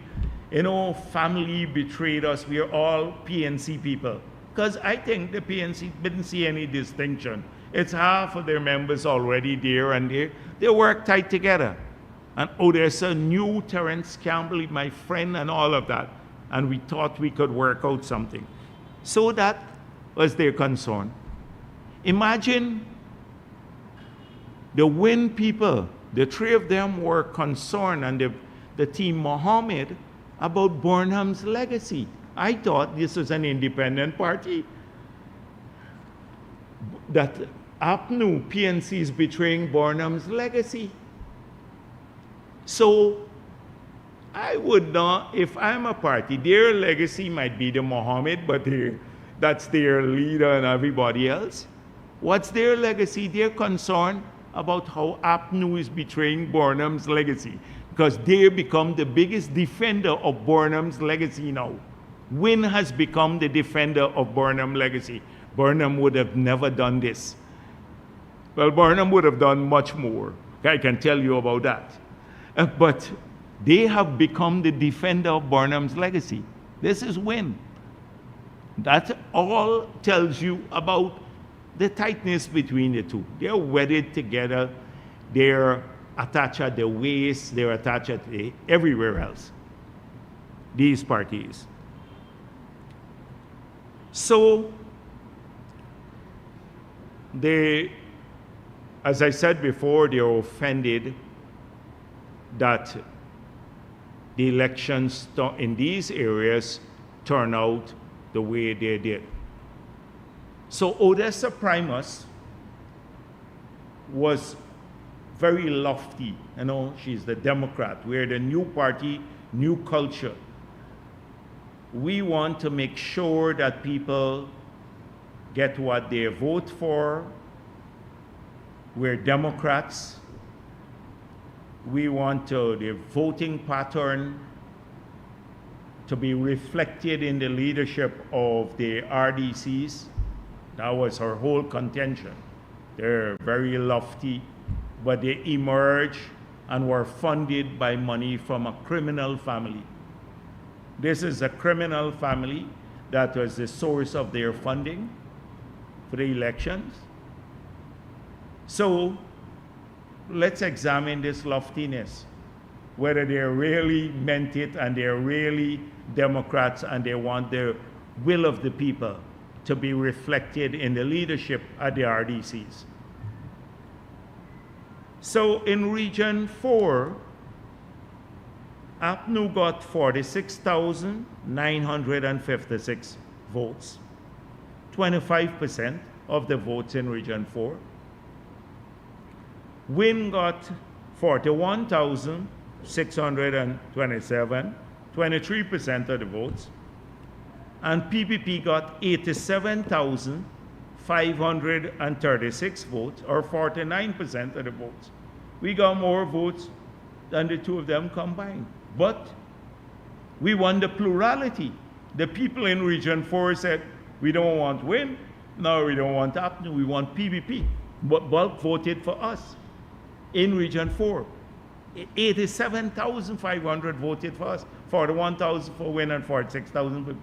Family betrayed us. We are all PNC people. Because I think the PNC didn't see any distinction. It's half of their members already there, and they work tight together. And there's a new Terence Campbell, my friend, and all of that. And we thought we could work out something. So that was their concern. Imagine the Win people, the 3 of them were concerned, and the team Mohammed, about Burnham's legacy. I thought this was an independent party. That APNU, PNC, is betraying Burnham's legacy. So I would not, if I'm a party, their legacy might be the Mohammed, but that's their leader and everybody else. What's their legacy? They're concerned about how APNU is betraying Burnham's legacy, because they become the biggest defender of Burnham's legacy now. Wynne has become the defender of Burnham's legacy. Burnham would have never done this. Well, Burnham would have done much more. I can tell you about that. But they have become the defender of Burnham's legacy. This is Wynne. That all tells you about the tightness between the two. They're wedded together. They're attached at the waist. They're attached at everywhere else. These parties. So, as I said before, they're offended that the elections in these areas turn out the way they did. So Odessa Primus was very lofty. You know, she's the Democrat. We're the new party, new culture. We want to make sure that people get what they vote for. We're Democrats. We want the voting pattern to be reflected in the leadership of the RDCs. That was her whole contention. They're very lofty, but they emerged and were funded by money from a criminal family. This is a criminal family that was the source of their funding for the elections. So let's examine this loftiness, whether they really meant it and they're really Democrats and they want the will of the people to be reflected in the leadership at the RDCs. So in Region 4, APNU got 46,956 votes, 25% of the votes in Region 4. Wynne got 41,627, 23% of the votes. And PPP got 87,536 votes, or 49% of the votes. We got more votes than the two of them combined. But we won the plurality. The people in Region 4 said, we don't want Wynne, no, we don't want APNU, we want PPP. But bulk voted for us in Region 4. 87,500 voted for us, 41,000 for Wynne and 46,000 for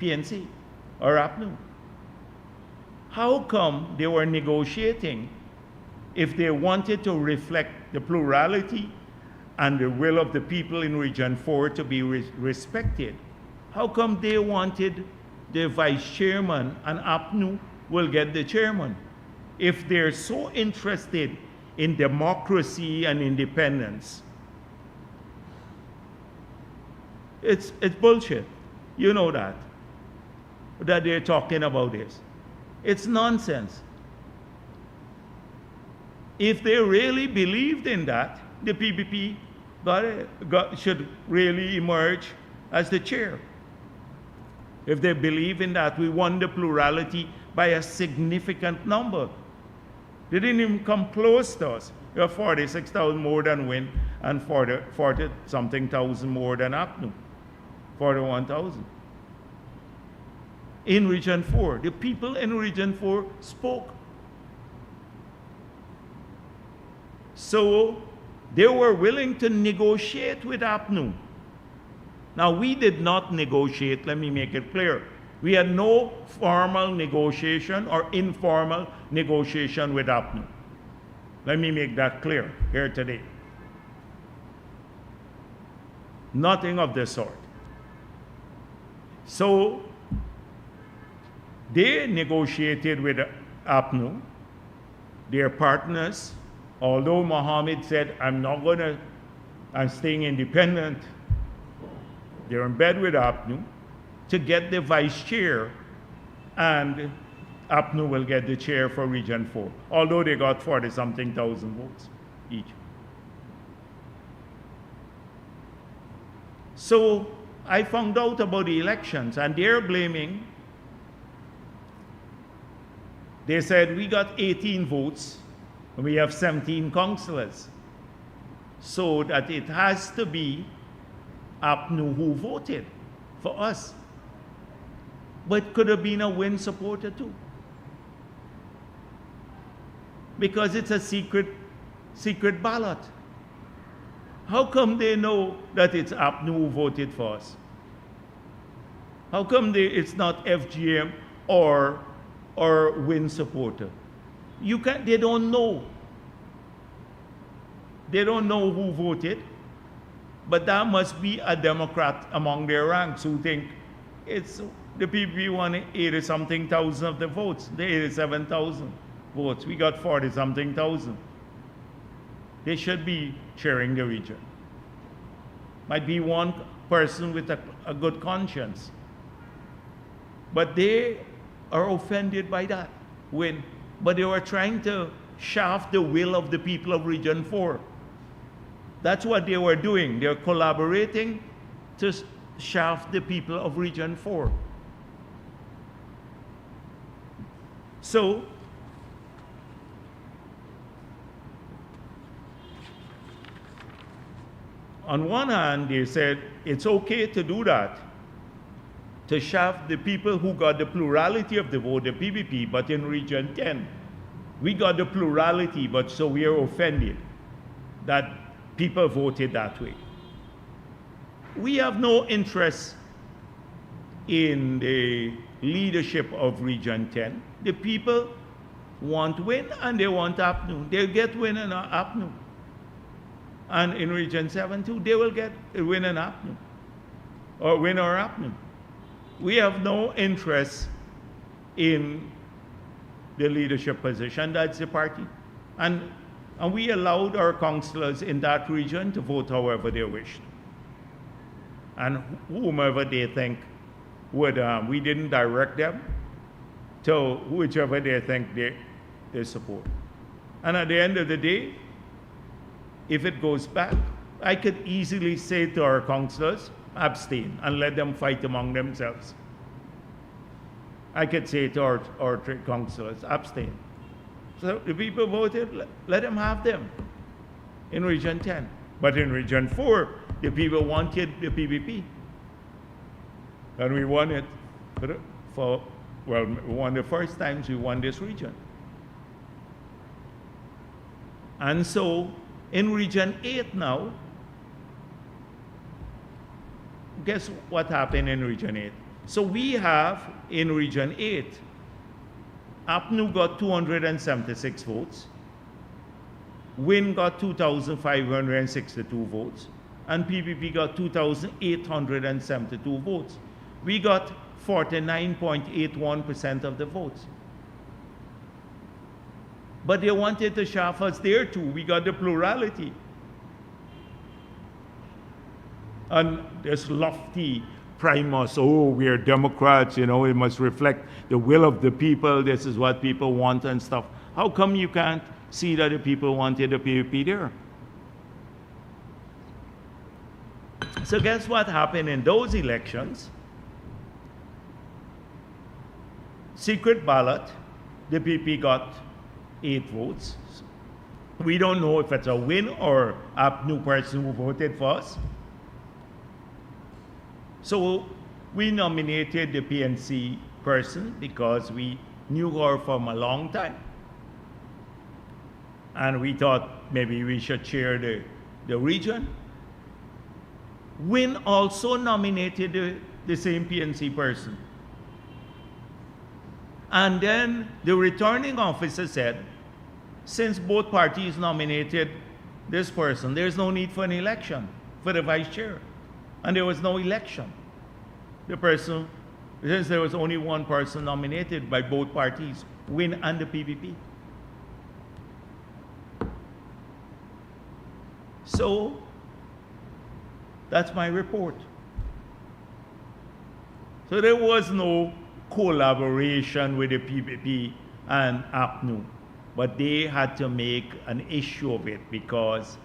PNC or APNU. How come they were negotiating if they wanted to reflect the plurality and the will of the people in Region 4 to be respected? How come they wanted the vice chairman and APNU will get the chairman? If they're so interested in democracy and independence, it's bullshit. You know that they're talking about this. It's nonsense. If they really believed in that, the PPP should really emerge as the chair. If they believe in that, we won the plurality by a significant number. They didn't even come close to us. We have 46,000 more than Wynne and 40-something thousand more than APNU. 41,000. In Region 4, the people in Region 4 spoke. So they were willing to negotiate with APNU. Now, we did not negotiate, let me make it clear. We had no formal negotiation or informal negotiation with APNU. Let me make that clear here today. Nothing of the sort. So they negotiated with APNU, their partners, although Mohammed said, I'm staying independent. They're in bed with APNU. to get the vice chair, and APNU will get the chair for Region 4, although they got 40-something thousand votes each. So I found out about the elections, and they're blaming. They said we got 18 votes, and we have 17 councillors. So that it has to be APNU who voted for us. But could have been a Win supporter too. Because it's a secret ballot. How come they know that it's APNU who voted for us? How come it's not FGM or Win supporter? They don't know. They don't know who voted, but that must be a Democrat among their ranks who think it's the PPP won 80-something thousand of the votes, the 87,000 votes. We got 40-something thousand. They should be chairing the region. Might be one person with a good conscience. But they are offended by that. But they were trying to shaft the will of the people of Region 4. That's what they were doing. They're collaborating to shaft the people of Region 4. So, on one hand, they said it's okay to do that, to shaft the people who got the plurality of the vote, the PPP, but in Region 10, we got the plurality, but so we are offended that people voted that way. We have no interest in the leadership of Region 10. The people want Win and they want APNU. They'll get Win and APNU. And in Region 7 too, they will get Win and APNU. Or Win or APNU. We have no interest in the leadership position. That's the party. And we allowed our councillors in that region to vote however they wished. And whomever they think would, we didn't direct them to whichever they think they support. And at the end of the day, if it goes back, I could easily say to our councillors, abstain and let them fight among themselves. I could say to our three councillors, abstain. So the people voted, let them have them in Region 10. But in Region 4, the people wanted the PPP. And we won it one of the first times we won this region. And so in Region 8 now, guess what happened in Region 8? So we have in Region 8, APNU got 276 votes, Win got 2,562 votes, and PPP got 2,872 votes. We got 49.81% of the votes. But they wanted to shaft us there too. We got the plurality. And this lofty primus, oh, we are Democrats, you know, it must reflect the will of the people, this is what people want and stuff. How come you can't see that the people wanted the PPP there? So guess what happened in those elections? Secret ballot, the PPP got 8 votes. We don't know if it's a Win or a new person who voted for us. So we nominated the PNC person because we knew her from a long time. And we thought maybe we should chair the region. Win also nominated the same PNC person. And then the returning officer said, since both parties nominated this person, there's no need for an election for the vice chair. And there was no election. Since there was only one person nominated by both parties, Win and the PPP. So, that's my report. So there was no collaboration with the PPP and APNU, but they had to make an issue of it because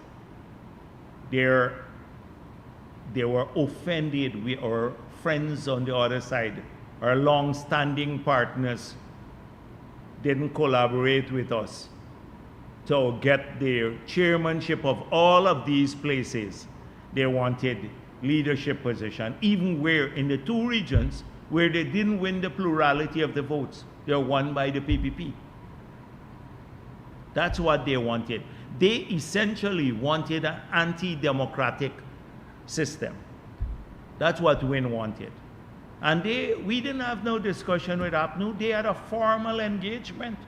they were offended with our friends on the other side. Our long-standing partners didn't collaborate with us to get the chairmanship of all of these places. They wanted leadership position, even where in the two regions where they didn't win the plurality of the votes, they were won by the PPP. That's what they wanted. They essentially wanted an anti-democratic system. That's what Win wanted. And we didn't have no discussion with APNU. They had a formal engagement.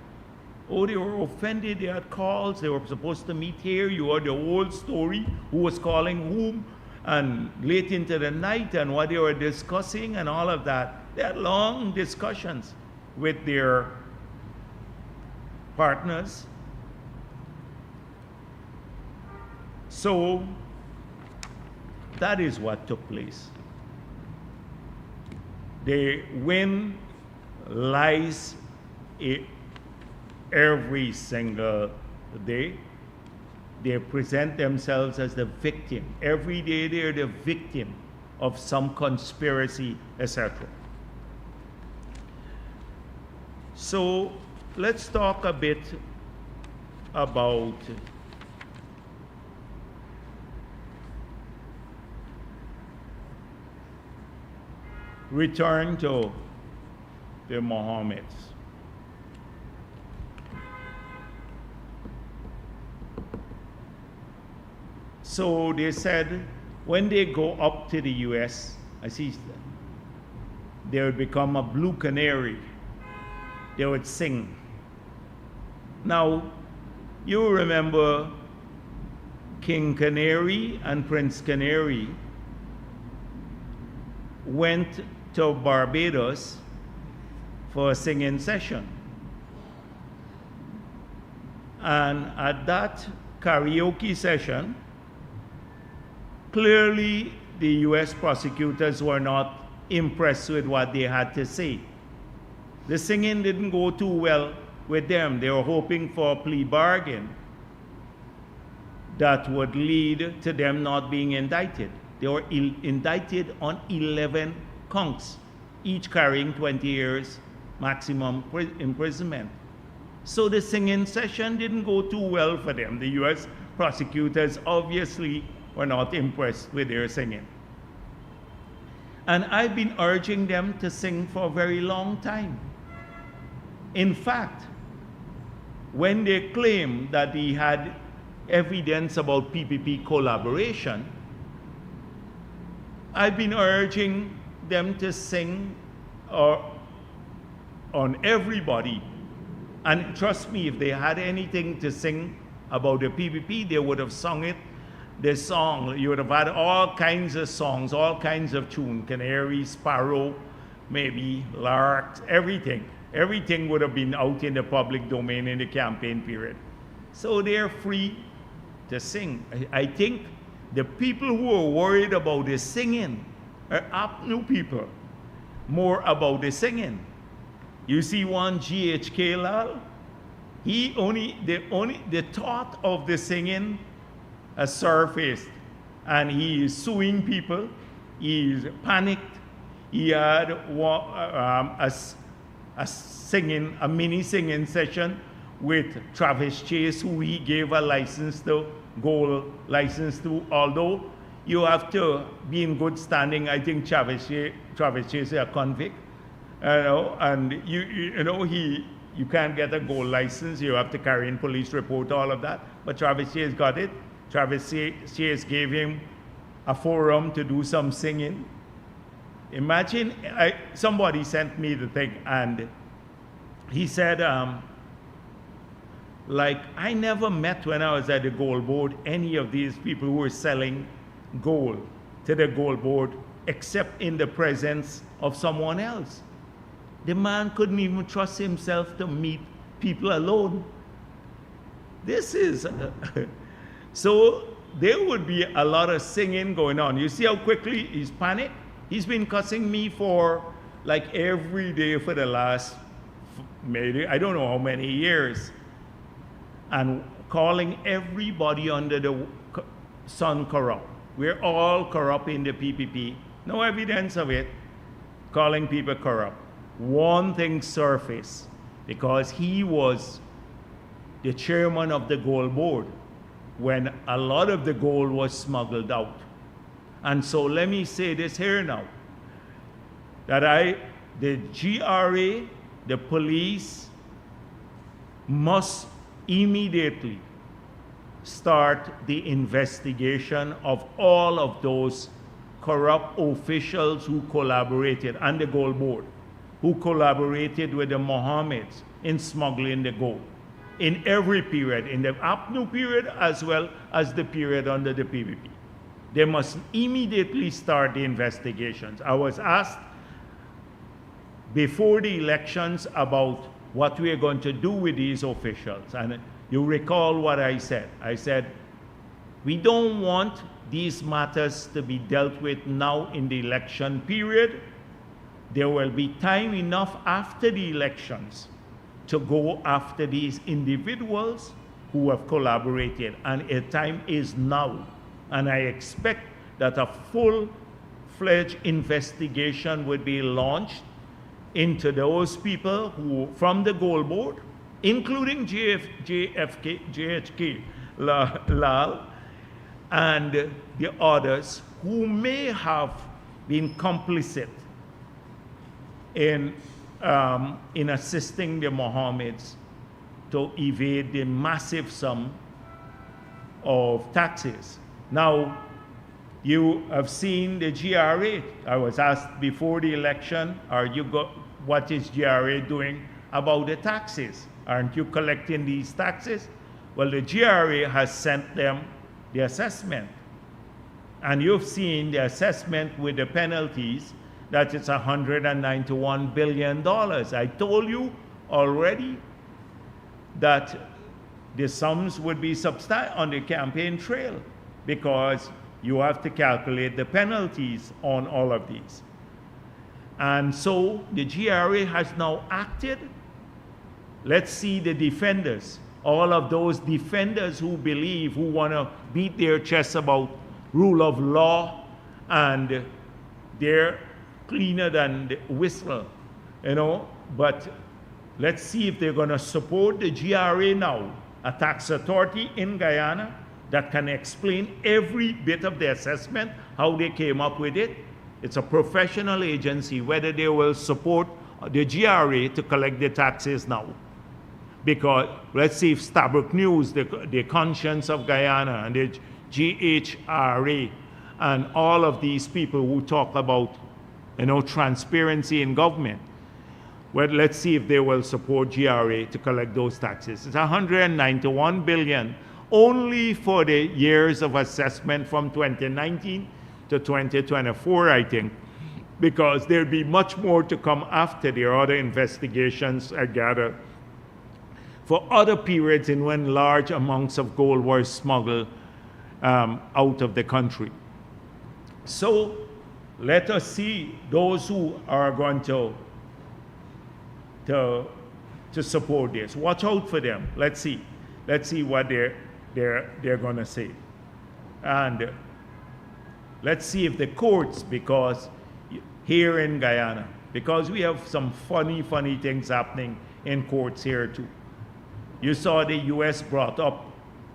Oh, they were offended. They had calls. They were supposed to meet here. You heard the whole story, who was calling whom, and late into the night, and what they were discussing and all of that. They had long discussions with their partners. So that is what took place. The Win lies every single day. They present themselves as the victim. Every day they're the victim of some conspiracy, etc. So let's talk a bit about return to the Mohammeds. So they said when they go up to the US, I see they would become a blue canary. They would sing. Now, you remember King Canary and Prince Canary went to Barbados for a singing session. And at that karaoke session, clearly the US prosecutors were not impressed with what they had to say. The singing didn't go too well with them. They were hoping for a plea bargain that would lead to them not being indicted. They were indicted on 11 counts, each carrying 20 years maximum imprisonment. So the singing session didn't go too well for them. The US prosecutors obviously were not impressed with their singing. And I've been urging them to sing for a very long time. In fact, when they claimed that he had evidence about PPP collaboration, I've been urging them to sing on everybody. And trust me, if they had anything to sing about the PPP, they would have sung it. The song, you would have had all kinds of songs, all kinds of tunes, canary, sparrow, maybe larks, everything. Everything would have been out in the public domain in the campaign period. So they're free to sing. I think the people who are worried about the singing are APNU people, more about the singing. You see one GHK Lal, the thought of the singing has surfaced, and he is suing people. He is panicked. He had a mini singing session with Travis Chase, who he gave a license to, gold license to, although you have to be in good standing. I think Travis Chase is a convict, and you can't get a gold license. You have to carry in police report, all of that. But Travis Chase got it. Travis Chase gave him a forum to do some singing. Imagine, somebody sent me the thing, and he said, I never met when I was at the gold board any of these people who were selling gold to the gold board except in the presence of someone else. The man couldn't even trust himself to meet people alone. This is... So there would be a lot of singing going on. You see how quickly he's panicked? He's been cussing me for like every day for the last, maybe, I don't know how many years, and calling everybody under the sun corrupt. We're all corrupt in the PPP. No evidence of it. Calling people corrupt. One thing surfaced, because he was the chairman of the gold board when a lot of the gold was smuggled out. And so let me say this here now, that the GRA, the police, must immediately start the investigation of all of those corrupt officials who collaborated, and the gold board, who collaborated with the Mohammeds in smuggling the gold in every period, in the APNU period as well as the period under the PPP. They must immediately start the investigations. I was asked before the elections about what we are going to do with these officials. And you recall what I said. I said, we don't want these matters to be dealt with now in the election period. There will be time enough after the elections to go after these individuals who have collaborated, and a time is now. And I expect that a full-fledged investigation would be launched into those people who, from the gold board, including JHK, Lal, and the others who may have been complicit in assisting the Mohammeds to evade the massive sum of taxes. Now, you have seen the GRA. I was asked before the election, what is GRA doing about the taxes? Aren't you collecting these taxes? Well, the GRA has sent them the assessment. And you've seen the assessment with the penalties, that it's $191 billion. I told you already that the sums would be substantial on the campaign trail, because you have to calculate the penalties on all of these. And so the GRA has now acted. Let's see the defenders, all of those defenders who believe, who want to beat their chests about rule of law, and they're cleaner than the whistle, you know. But let's see if they're going to support the GRA now, a tax authority in Guyana that can explain every bit of the assessment, how they came up with it. It's a professional agency, whether they will support the GRA to collect the taxes now. Because let's see if Stabrook News, the conscience of Guyana, and the GHRA, and all of these people who talk about, you know, transparency in government, well, let's see if they will support GRA to collect those taxes. It's $191 billion only for the years of assessment from 2019 to 2024, I think, because there'll be much more to come after the other investigations, I gather, for other periods in when large amounts of gold were smuggled out of the country. So let us see those who are going to support this. Watch out for them. Let's see what they're going to say. And let's see if the courts, because here in Guyana, because we have some funny things happening in courts here too. You saw the US brought up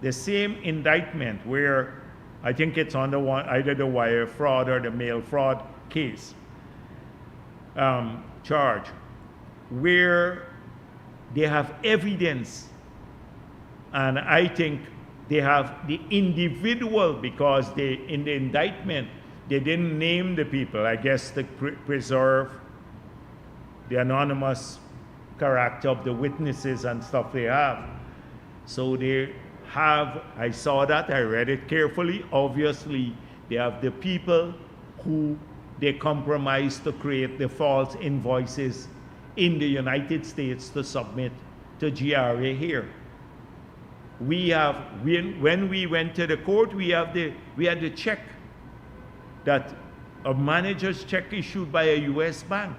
the same indictment where I think it's on either the wire fraud or the mail fraud case charge, where they have evidence, and I think they have the individual, because in the indictment they didn't name the people, I guess, to preserve the anonymous character of the witnesses and stuff they have. So they have, I saw that, I read it carefully. Obviously, they have the people who they compromised to create the false invoices in the United States to submit to GRA here. We have, when we went to the court, we had the check, that a manager's check issued by a US bank.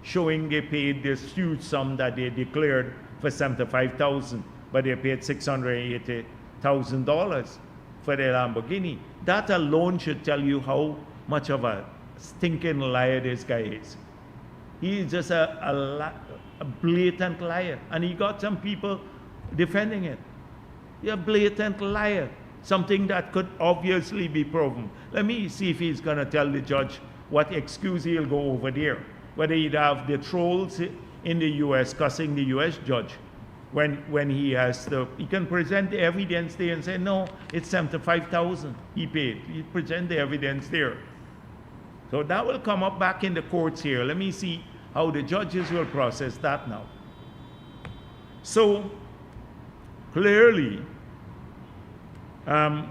showing they paid this huge sum that they declared for $75,000, but they paid $680,000 for their Lamborghini. That alone should tell you how much of a stinking liar this guy is. He is just a blatant liar, and he got some people defending it. You're a blatant liar, something that could obviously be proven. Let me see if he's going to tell the judge what excuse he'll go over there, whether he'd have the trolls in the U.S. cussing the U.S. judge when he can present the evidence there and say, no, it's $75,000 he paid. He present the evidence there. So that will come up back in the courts here. Let me see how the judges will process that now. So clearly, the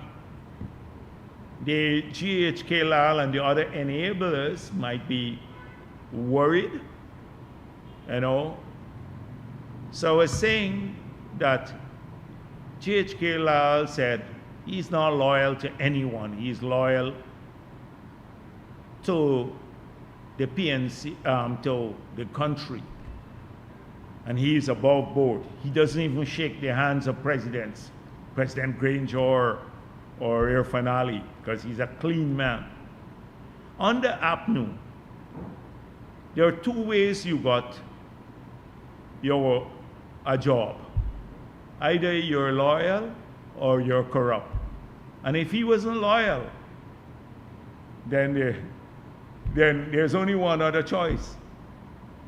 GHK Lal and the other enablers might be worried, you know. So I was saying that GHK Lal said he's not loyal to anyone. He's loyal to the PNC, to the country. And he's above board. He doesn't even shake the hands of presidents, President Granger or Irfan Ali, because he's a clean man. Under APNU, there are two ways you got a job. Either you're loyal or you're corrupt. And if he wasn't loyal, then there's only one other choice.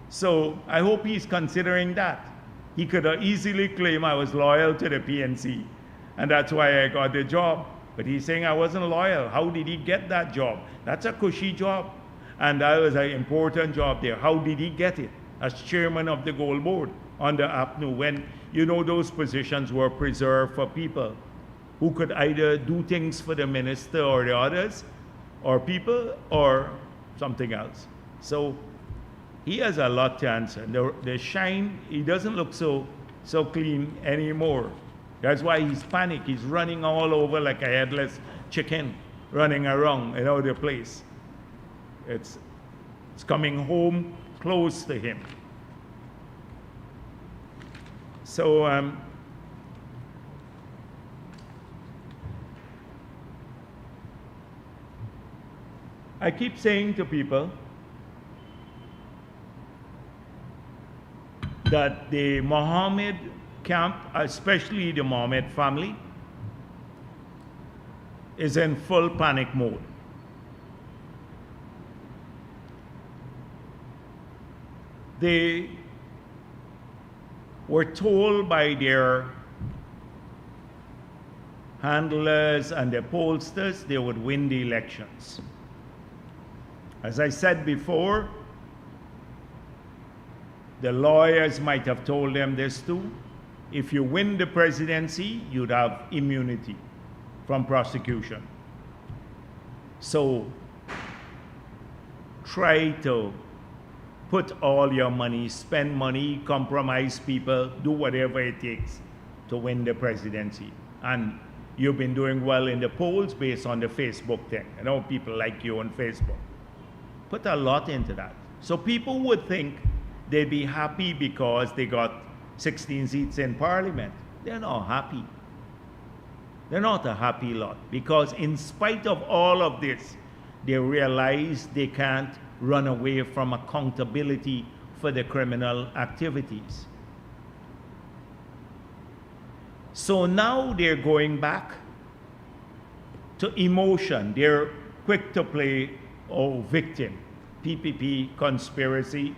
So I hope he's considering that. He could have easily claimed I was loyal to the PNC, and that's why I got the job. But he's saying I wasn't loyal. How did he get that job? That's a cushy job. And that was an important job there. How did he get it? As chairman of the Gold Board under APNU, when you know those positions were preserved for people who could either do things for the minister or the others, or people, or something else. So he has a lot to answer. The shine, he doesn't look so clean anymore. That's why he's panicked. He's running all over like a headless chicken, running around the place. It's coming home close to him. So I keep saying to people that the Mohammed camp, especially the Mohammed family, is in full panic mode. They were told by their handlers and their pollsters they would win the elections. As I said before, the lawyers might have told them this too. If you win the presidency, you'd have immunity from prosecution. So try to put all your money, spend money, compromise people, do whatever it takes to win the presidency. And you've been doing well in the polls based on the Facebook thing. I know people like you on Facebook. Put a lot into that. So people would think they'd be happy because they got 16 seats in parliament. They're not happy. They're not a happy lot, because in spite of all of this, they realize they can't run away from accountability for the criminal activities. So now they're going back to emotion. They're quick to play victim, PPP, conspiracy.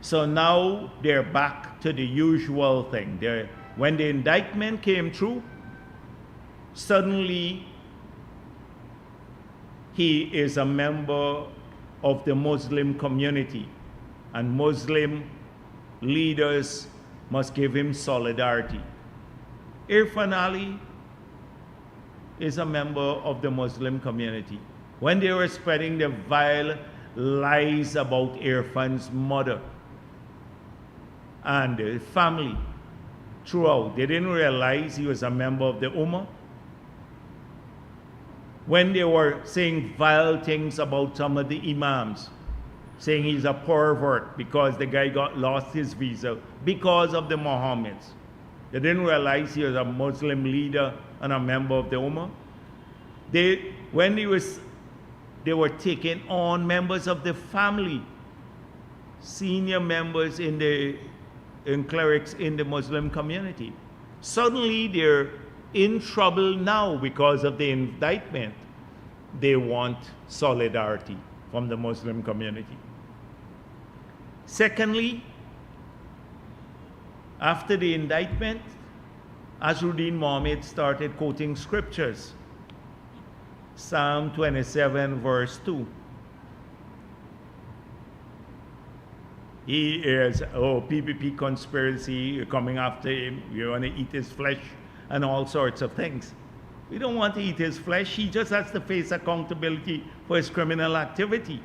So now they're back to the usual thing. When the indictment came through, suddenly he is a member of the Muslim community, and Muslim leaders must give him solidarity. Irfan Ali is a member of the Muslim community. When they were spreading the vile lies about Irfan's mother and the family throughout, they didn't realize he was a member of the Ummah. When they were saying vile things about some of the imams, saying he's a pervert because the guy lost his visa because of the Mohammeds. They didn't realize he was a Muslim leader and a member of the Ummah. When they were taking on members of the family, senior members in clerics in the Muslim community. Suddenly they're in trouble now because of the indictment. They want solidarity from the Muslim community. Secondly, after the indictment, Azruddin Mohammed started quoting scriptures. Psalm 27 verse 2. He is, PPP conspiracy, you're coming after him, you want to eat his flesh, and all sorts of things. We don't want to eat his flesh. He just has to face accountability for his criminal activity.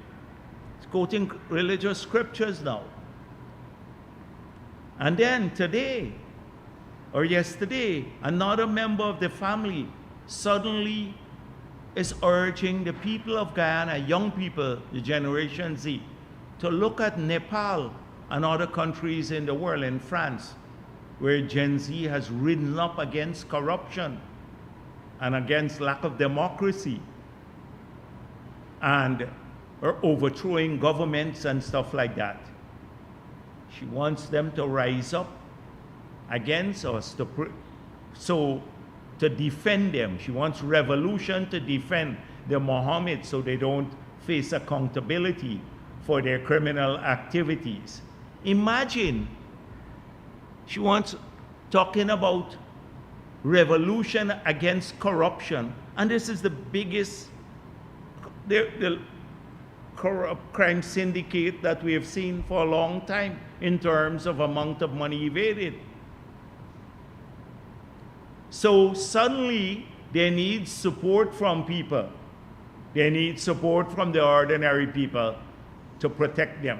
He's quoting religious scriptures now. And then today, or yesterday, another member of the family suddenly is urging the people of Guyana, young people, the Generation Z, to look at Nepal and other countries in the world, in France, where Gen Z has ridden up against corruption and against lack of democracy and are overthrowing governments and stuff like that. She wants them to rise up against us to defend them. She wants revolution to defend the Mohammeds so they don't face accountability for their criminal activities. Imagine, she wants talking about revolution against corruption, and this is the biggest the corrupt crime syndicate that we have seen for a long time in terms of amount of money evaded. So suddenly they need support from people. They need support from the ordinary people to protect them,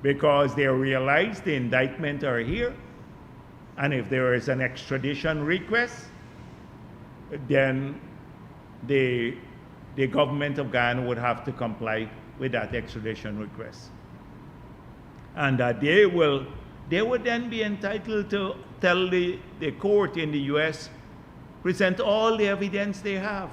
because they realize the indictment are here, and if there is an extradition request, then the government of Guyana would have to comply with that extradition request, and that they would then be entitled to tell the court in the US, present all the evidence they have.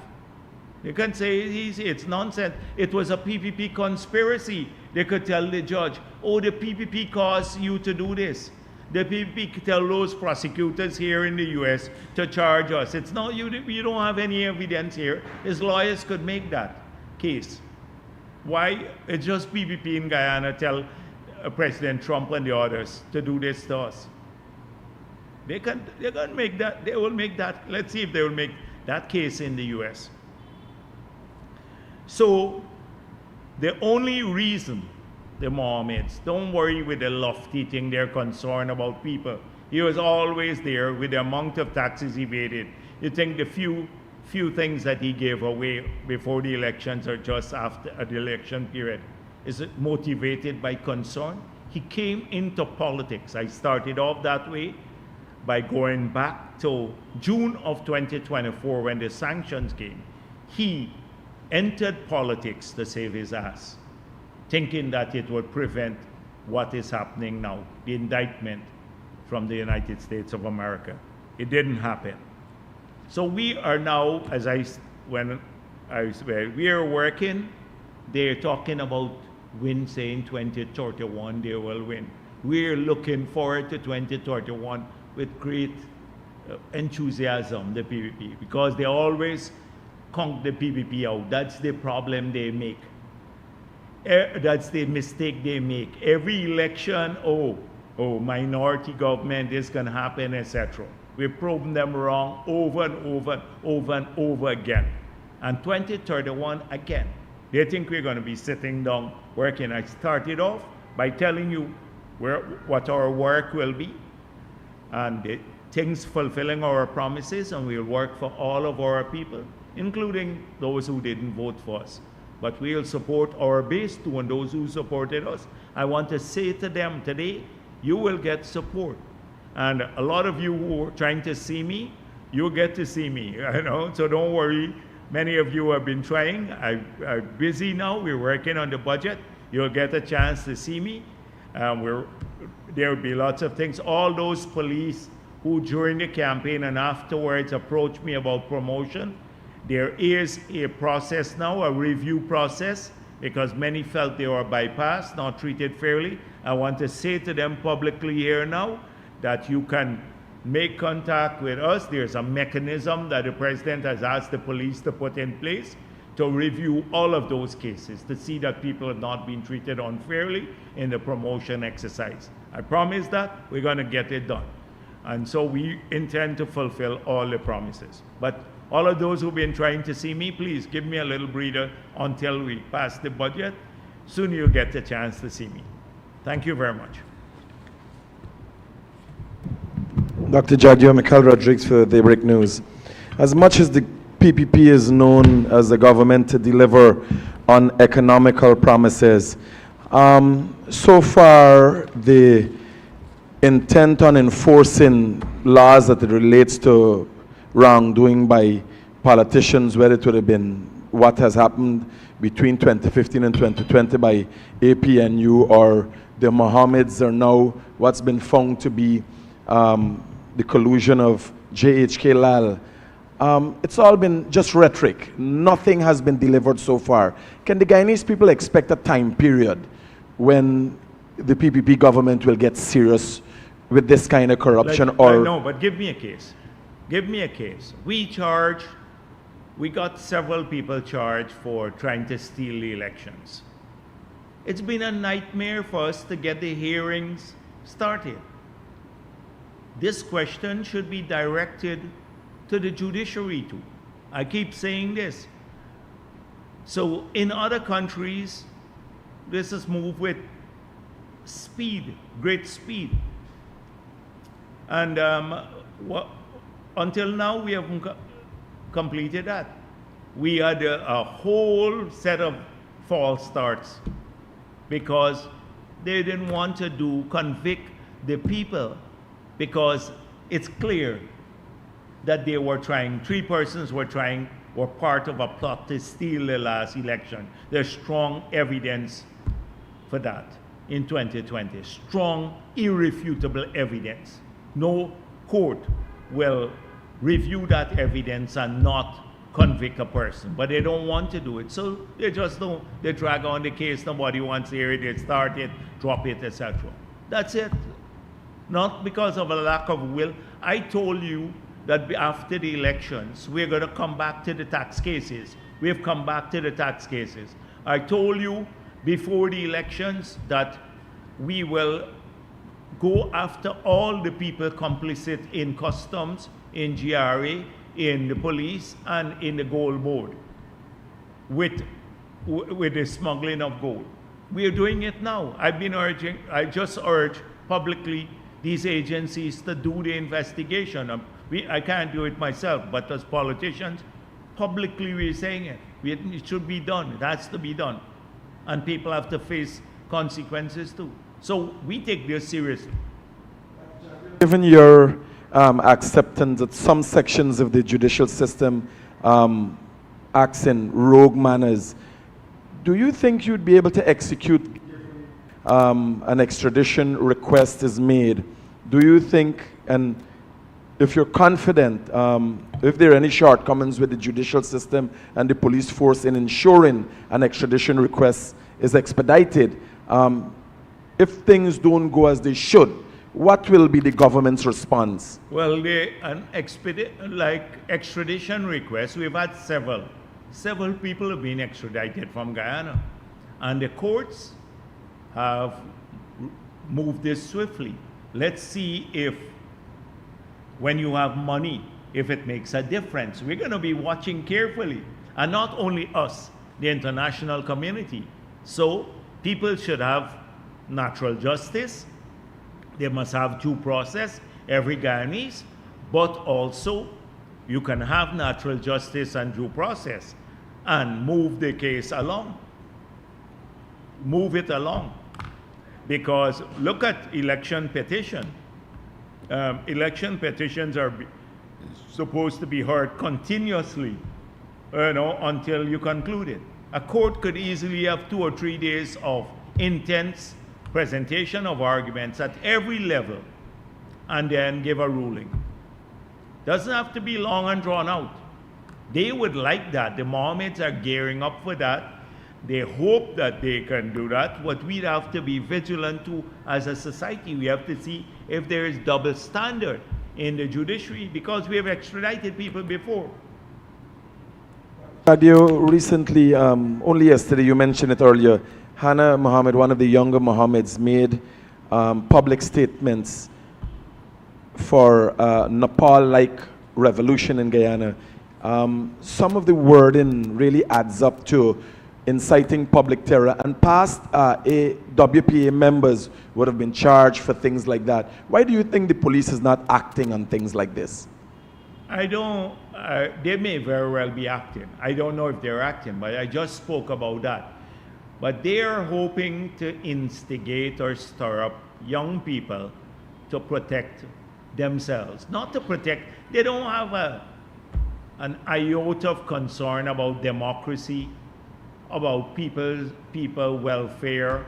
They can say it's nonsense. It was a PPP conspiracy. They could tell the judge, oh, the PPP caused you to do this. The PPP could tell those prosecutors here in the US to charge us. It's not you don't have any evidence here. His lawyers could make that case. Why? It's just PPP in Guyana tell President Trump and the others to do this to us. They're going to make that. They will make that. Let's see if they will make that case in the US. So the only reason the Mohammeds, don't worry with the lofty thing, they're concerned about people. He was always there with the amount of taxes evaded. You think the few things that he gave away before the elections or just after the election period, is it motivated by concern? He came into politics. I started off that way by going back to June of 2024 when the sanctions came. He entered politics to save his ass, thinking that it would prevent what is happening now, the indictment from the United States of America. It didn't happen. So we are now, we are working, they're talking about saying 2031 they will win. We're looking forward to 2031 with great enthusiasm, the PPP, because they always conk the PPP out. That's the problem they make. That's the mistake they make. Every election, minority government, this can happen, etc. We've proven them wrong over and over again. And 2031 again. They think we're going to be sitting down working. I started off by telling you what our work will be, and things fulfilling our promises, and we'll work for all of our people, including those who didn't vote for us. But we'll support our base too, and those who supported us. I want to say to them today, you will get support. And a lot of you who are trying to see me, you'll get to see me, so don't worry. Many of you have been trying. I'm busy now. We're working on the budget. You'll get a chance to see me. There will be lots of things. All those police who during the campaign and afterwards approached me about promotion, there is a process now, a review process, because many felt they were bypassed, not treated fairly. I want to say to them publicly here now that you can make contact with us. There's a mechanism that the president has asked the police to put in place to review all of those cases to see that people have not been treated unfairly in the promotion exercise. I promise that we're going to get it done. And so we intend to fulfill all the promises. But all of those who've been trying to see me, please give me a little breather until we pass the budget. Soon you'll get a chance to see me. Thank you very much. Dr. Jagdeo, Michael Rodriguez for Daybreak News. As much as the PPP is known as the government to deliver on economical promises, so far the intent on enforcing laws that it relates to wrongdoing by politicians, whether it would have been what has happened between 2015 and 2020 by APNU or the Mohammeds, or now what's been found to be the collusion of JHK Lal. It's all been just rhetoric. Nothing has been delivered so far. Can the Guyanese people expect a time period when the PPP government will get serious with this kind of corruption? No, but give me a case. Give me a case. We got several people charged for trying to steal the elections. It's been a nightmare for us to get the hearings started. This question should be directed to the judiciary too. I keep saying this. So in other countries, this is moved with speed, great speed. And until now, we haven't completed that. We had a whole set of false starts because they didn't want to convict the people, because it's clear that they were trying, 3 persons were part of a plot to steal the last election. There's strong evidence for that in 2020. Strong, irrefutable evidence. No court will review that evidence and not convict a person, but they don't want to do it. So they just don't, they drag on the case, nobody wants to hear it, they start it, drop it, etc. That's it. Not because of a lack of will. I told you that after the elections, we're going to come back to the tax cases. We have come back to the tax cases. I told you before the elections that we will go after all the people complicit in customs, in GRA, in the police, and in the gold board with the smuggling of gold. We are doing it now. I just urge publicly these agencies to do the investigation. I can't do it myself, but as politicians, publicly we're saying it. It should be done. It has to be done. And people have to face consequences too. So we take this seriously. Given your acceptance that some sections of the judicial system acts in rogue manners, do you think you'd be able to execute an extradition request is made? Do you think, and if you're confident, if there are any shortcomings with the judicial system and the police force in ensuring an extradition request is expedited, if things don't go as they should, what will be the government's response? Well, extradition requests, we've had several. Several people have been extradited from Guyana, and the courts have moved this swiftly. Let's see if, when you have money, if it makes a difference. We're going to be watching carefully, and not only us, the international community. So people should have natural justice. They must have due process, every Guyanese, but also you can have natural justice and due process and move the case along. Move it along. Because look at election petition. Election petitions are supposed to be heard continuously, until you conclude it. A court could easily have 2 or 3 days of intense presentation of arguments at every level, and then give a ruling. Doesn't have to be long and drawn out. They would like that. The Mohammeds are gearing up for that. They hope that they can do that. What we'd have to be vigilant to as a society, we have to see if there is double standard in the judiciary, because we have extradited people before. Jagdeo, recently, only yesterday, you mentioned it earlier, Hannah Mohammed, one of the younger Mohammeds, made public statements for Nepal-like revolution in Guyana. Some of the wording really adds up to inciting public terror, and past WPA members would have been charged for things like that. Why do you think the police is not acting on things like this? I don't, they may very well be acting. I don't know if they're acting, but I just spoke about that. But they are hoping to instigate or stir up young people to protect themselves, not to protect. They don't have an iota of concern about democracy, about people welfare,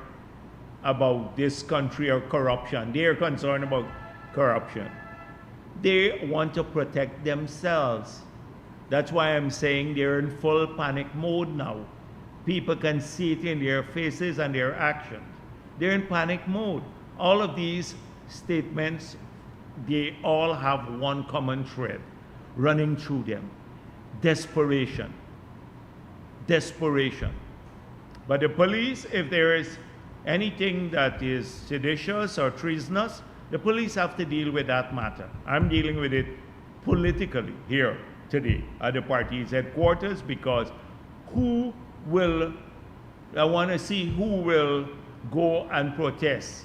about this country or corruption. They are concerned about corruption. They want to protect themselves. That's why I'm saying they're in full panic mode now. People can see it in their faces and their actions. They're in panic mode. All of these statements, they all have one common thread running through them: desperation. Desperation. But the police, if there is anything that is seditious or treasonous, the police have to deal with that matter. I'm dealing with it politically here today at the party's headquarters, because I want to see who will go and protest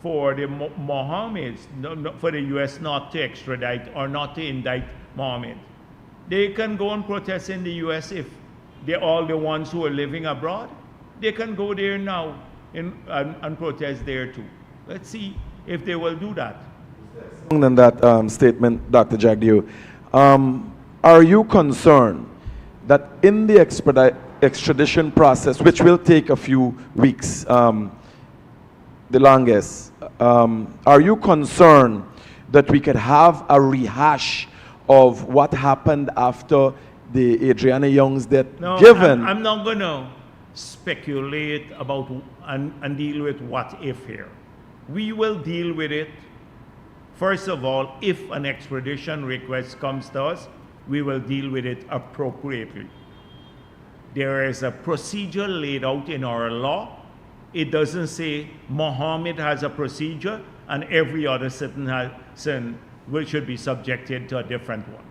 for the Mohammeds, for the US not to extradite or not to indict Mohammed. They can go and protest in the US if they're all the ones who are living abroad. They can go there now and protest there too. Let's see if they will do that. Than that statement, Dr. Jagdeo, are you concerned that in the extradition process, which will take a few weeks, the longest, are you concerned that we could have a rehash of what happened after the Adriana Young's death? No, given I'm not going to speculate about and deal with what if here. We will deal with it. First of all, if an extradition request comes to us, we will deal with it appropriately. There is a procedure laid out in our law. It doesn't say Mohammed has a procedure and every other citizen should be subjected to a different one.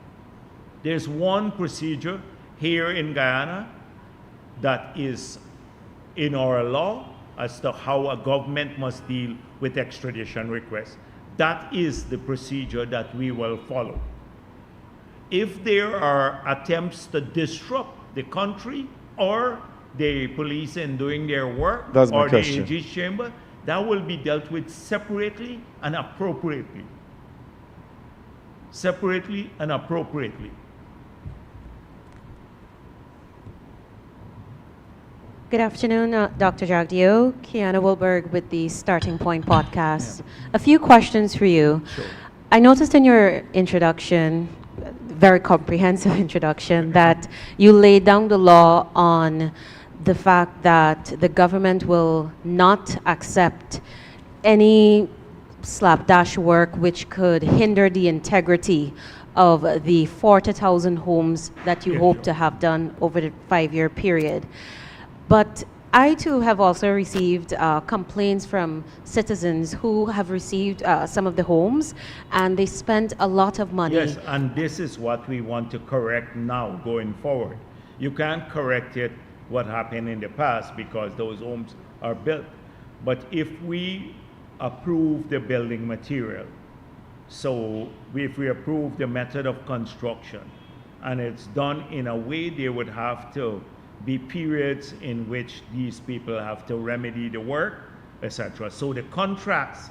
There's one procedure here in Guyana that is in our law as to how a government must deal with extradition requests. That is the procedure that we will follow. If there are attempts to disrupt the country or the police in doing their work, or the AG's chamber, that will be dealt with separately and appropriately. Separately and appropriately. Good afternoon, Dr. Jagdeo. Kiana Wilberg with the Starting Point podcast. Yeah. A few questions for you. Sure. I noticed in your introduction, very comprehensive introduction, that you laid down the law on the fact that the government will not accept any slapdash work which could hinder the integrity of the 40,000 homes that you hope to have done over the 5-year period. But I too have also received complaints from citizens who have received some of the homes, and they spent a lot of money. Yes, and this is what we want to correct now going forward. You can't correct it what happened in the past because those homes are built. But if we approve the building material, so if we approve the method of construction, and it's done in a way, they would have to be periods in which these people have to remedy the work, etc. So the contracts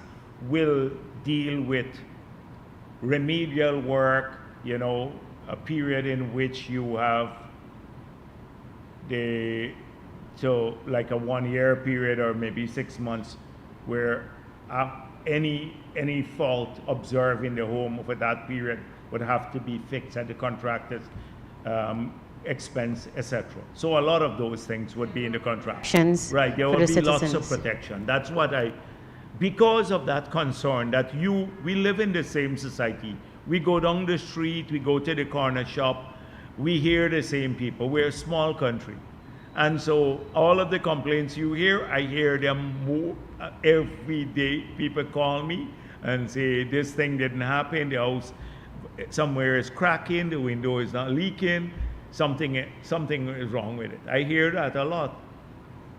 will deal with remedial work, you know, a period in which you have the So like a 1 year period or maybe 6 months where any fault observed in the home over that period would have to be fixed at the contractor's expense, etc. So a lot of those things would be in the contract. Right, there would be lots of protection. That's what because of that concern that we live in the same society. We go down the street, we go to the corner shop, we hear the same people. We're a small country. And so all of the complaints you hear, I hear them more, every day. People call me and say, this thing didn't happen, the house somewhere is cracking, the window is not leaking, something is wrong with it. I hear that a lot.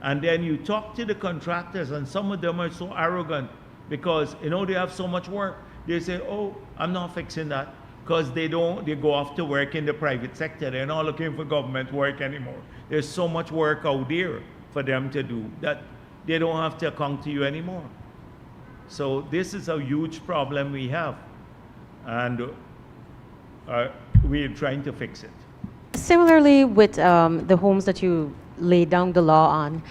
And then you talk to the contractors, and some of them are so arrogant because they have so much work. They say, oh, I'm not fixing that, because they go off to work in the private sector. They're not looking for government work anymore. There's so much work out there for them to do that they don't have to come to you anymore. So this is a huge problem we have, and we're trying to fix it. Similarly with the homes that you laid down the law on,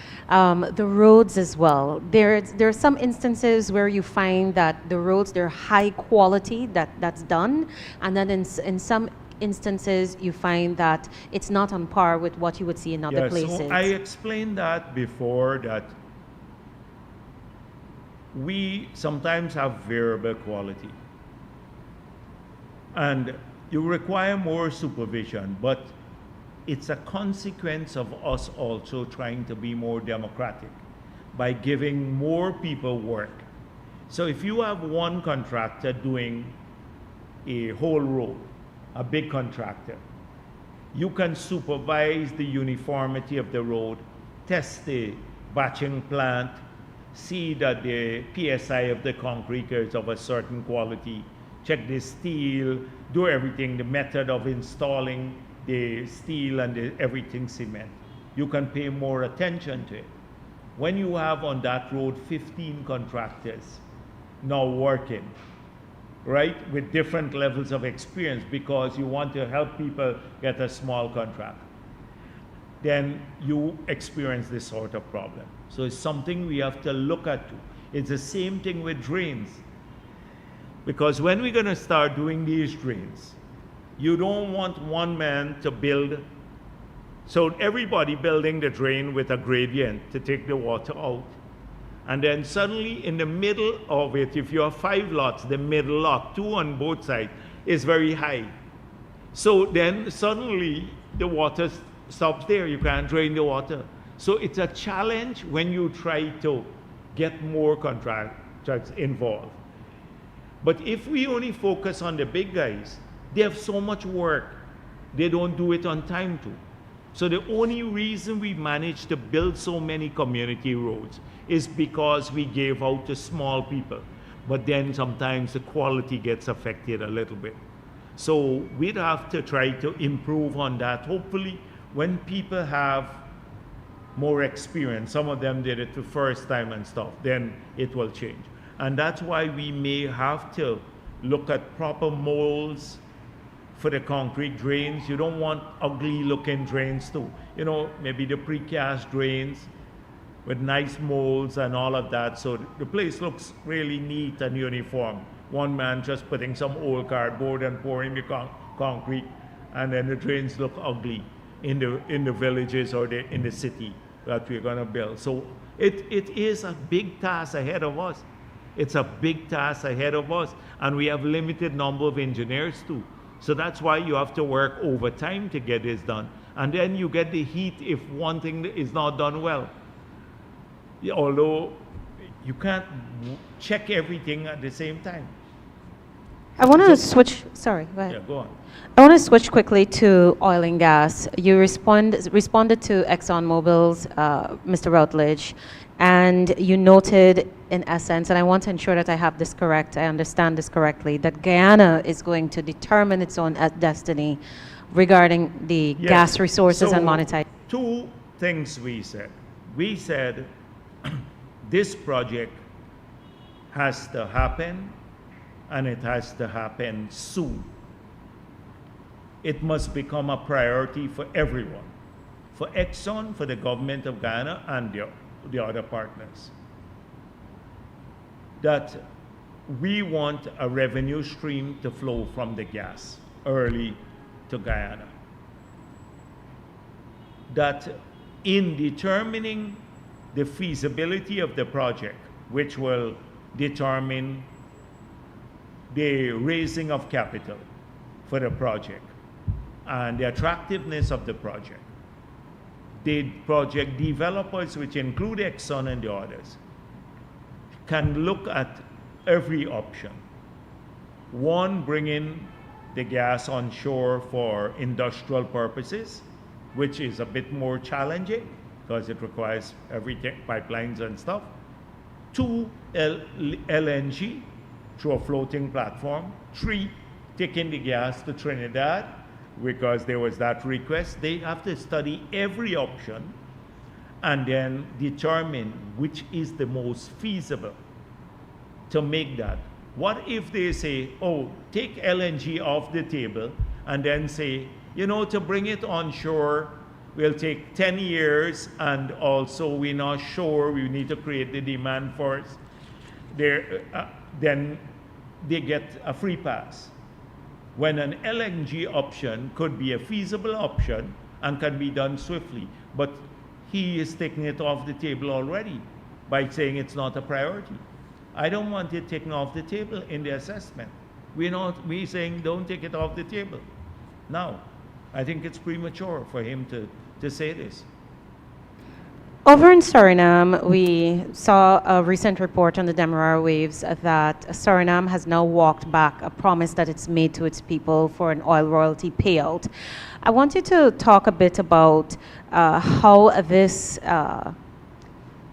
the roads as well. There are some instances where you find that the roads, they're high quality, that's done, and then in some instances you find that it's not on par with what you would see in other places. So I explained that before, that we sometimes have variable quality. And you require more supervision, but it's a consequence of us also trying to be more democratic by giving more people work. So if you have one contractor doing a whole road, a big contractor, you can supervise the uniformity of the road, test the batching plant, see that the PSI of the concrete is of a certain quality, check the steel, do everything, the method of installing the steel and everything cement. You can pay more attention to it. When you have on that road 15 contractors now working, right, with different levels of experience because you want to help people get a small contract, then you experience this sort of problem. So it's something we have to look at too. It's the same thing with drains. Because when we're going to start doing these drains, you don't want one man to build, so everybody building the drain with a gradient to take the water out. And then suddenly in the middle of it, if you have 5 lots, the middle lot, 2 on both sides, is very high. So then suddenly the water stops there. You can't drain the water. So it's a challenge when you try to get more contractors involved. But if we only focus on the big guys, they have so much work, they don't do it on time too. So the only reason we managed to build so many community roads is because we gave out to small people. But then sometimes the quality gets affected a little bit. So we'd have to try to improve on that. Hopefully, when people have more experience, some of them did it the first time and stuff, then it will change. And that's why we may have to look at proper molds for the concrete drains. You don't want ugly looking drains too. Maybe the precast drains with nice molds and all of that. So the place looks really neat and uniform. One man just putting some old cardboard and pouring the concrete, and then the drains look ugly in the villages or in the city that we're gonna build. So it is a big task ahead of us. It's a big task ahead of us, and we have limited number of engineers too. So that's why you have to work overtime to get this done. And then you get the heat if one thing is not done well. Although you can't check everything at the same time. I want to switch, sorry, go ahead. Yeah, go on. I want to switch quickly to oil and gas. You responded to ExxonMobil's Mr. Routledge, and you noted in essence, and I want to ensure that I have this correct, I understand this correctly, that Guyana is going to determine its own destiny regarding the gas resources and monetization. 2 things we said. We said this project has to happen, and it has to happen soon. It must become a priority for everyone. for Exxon, for the government of Guyana, and the other partners, that we want a revenue stream to flow from the gas early to Guyana. That in determining the feasibility of the project, which will determine the raising of capital for the project and the attractiveness of the project developers, which include Exxon and the others, can look at every option. One, bringing the gas onshore for industrial purposes, which is a bit more challenging because it requires everything, pipelines and stuff. Two, LNG through a floating platform. Three, taking the gas to Trinidad because there was that request. They have to study every option and then determine which is the most feasible to make that. What if they say, oh, take LNG off the table and then say, you know, to bring it onshore will take 10 years and also we're not sure, we need to create the demand first. Then they get a free pass. When an LNG option could be a feasible option and can be done swiftly, but he is taking it off the table already by saying it's not a priority. I don't want it taken off the table in the assessment. We're saying don't take it off the table. Now, I think it's premature for him to say this. Over in Suriname, we saw a recent report on the Demerara waves that Suriname has now walked back a promise that it's made to its people for an oil royalty payout. I want you to talk a bit about how this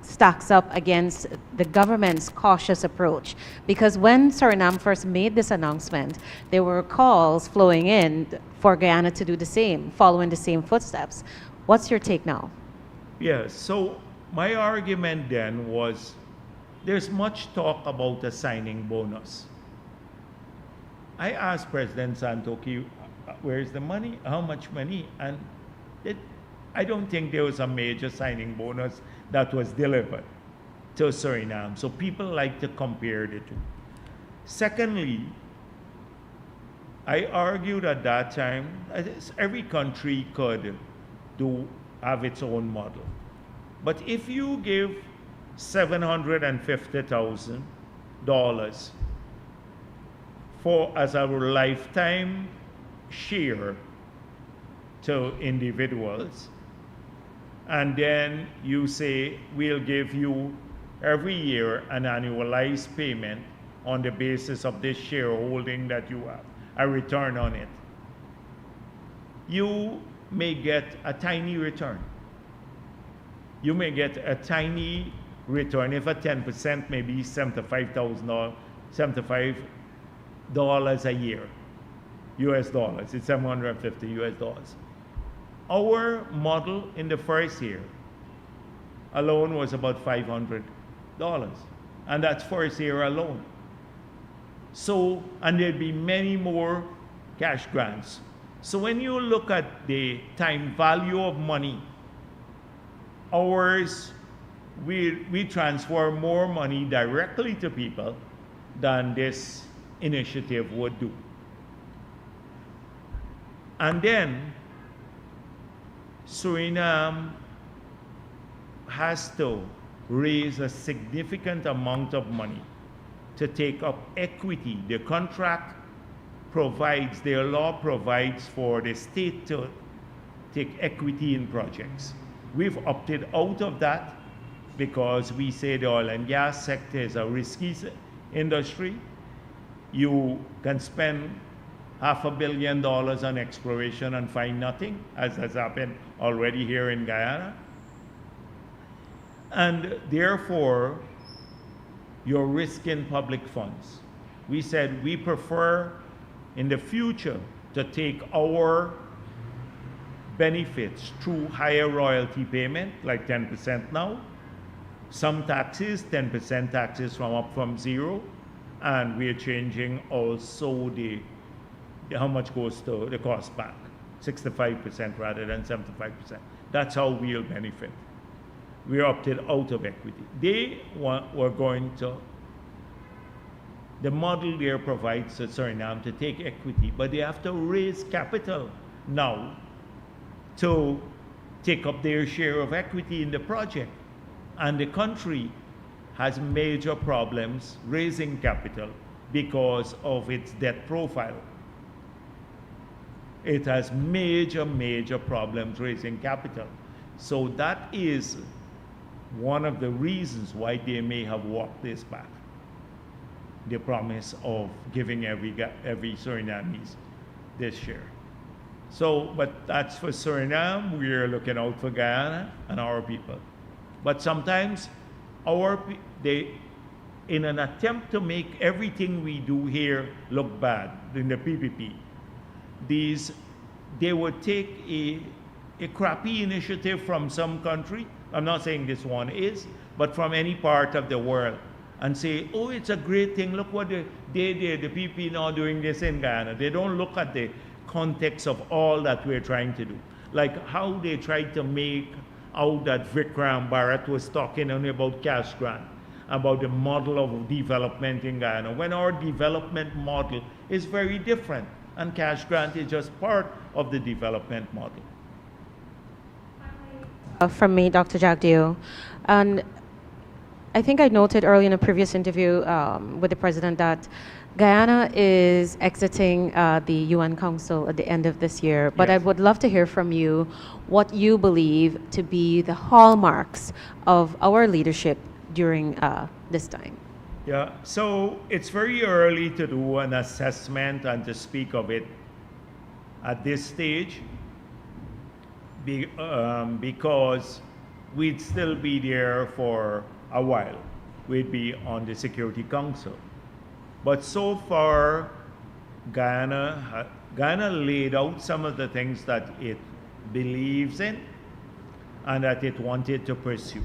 stacks up against the government's cautious approach. Because when Suriname first made this announcement, there were calls flowing in for Guyana to do the same, following the same footsteps. What's your take now? Yes, so my argument then was there's much talk about a signing bonus. I asked President Santoki, where's the money? How much money? And I don't think there was a major signing bonus that was delivered to Suriname. So people like to compare the two. Secondly, I argued at that time that every country could have its own model. But if you give $750,000 as a lifetime share to individuals, and then you say we'll give you every year an annualized payment on the basis of this shareholding that you have, a return on it, you may get a tiny return. You may get a tiny return. If at 10%, maybe $75 a year, US dollars. It's 750 US dollars. Our model in the first year alone was about $500. And that's first year alone. So, and there'd be many more cash grants. So when you look at the time value of money, ours, we transfer more money directly to people than this initiative would do. And then Suriname has to raise a significant amount of money to take up equity. The contract provides, their law provides for the state to take equity in projects. We've opted out of that because we say the oil and gas sector is a risky industry. You can spend $500 million on exploration and find nothing, as has happened already here in Guyana. And therefore, you're risking public funds. We said we prefer in the future to take our benefits through higher royalty payment, like 10% now, some taxes, 10% taxes from zero, and we are changing also how much goes to the cost back, 65% rather than 75%. That's how we'll benefit. We opted out of equity. They were going to, the model there provides to Suriname to take equity, but they have to raise capital now to take up their share of equity in the project. And the country has major problems raising capital because of its debt profile. It has major problems raising capital. So that is one of the reasons why they may have walked this back. The promise of giving every Surinamese this share. So, but that's for Suriname. We're looking out for Guyana and our people. But sometimes in an attempt to make everything we do here look bad in the PPP, they would take a crappy initiative from some country, I'm not saying this one is, but from any part of the world, and say, oh, it's a great thing, look what they did, the PPP now doing this in Guyana. They don't look at the context of all that we're trying to do. Like how they tried to make out that Vikram Bharrat was talking only about cash grant, about the model of development in Guyana, when our development model is very different, and cash grant is just part of the development model. From me, Dr. Jagdeo. And I think I noted earlier in a previous interview with the president that Guyana is exiting the UN Council at the end of this year. But Yes. I would love to hear from you what you believe to be the hallmarks of our leadership during this time. Yeah, so it's very early to do an assessment and to speak of it at this stage because we'd still be there for a while. We'd be on the Security Council. But so far, Guyana laid out some of the things that it believes in and that it wanted to pursue.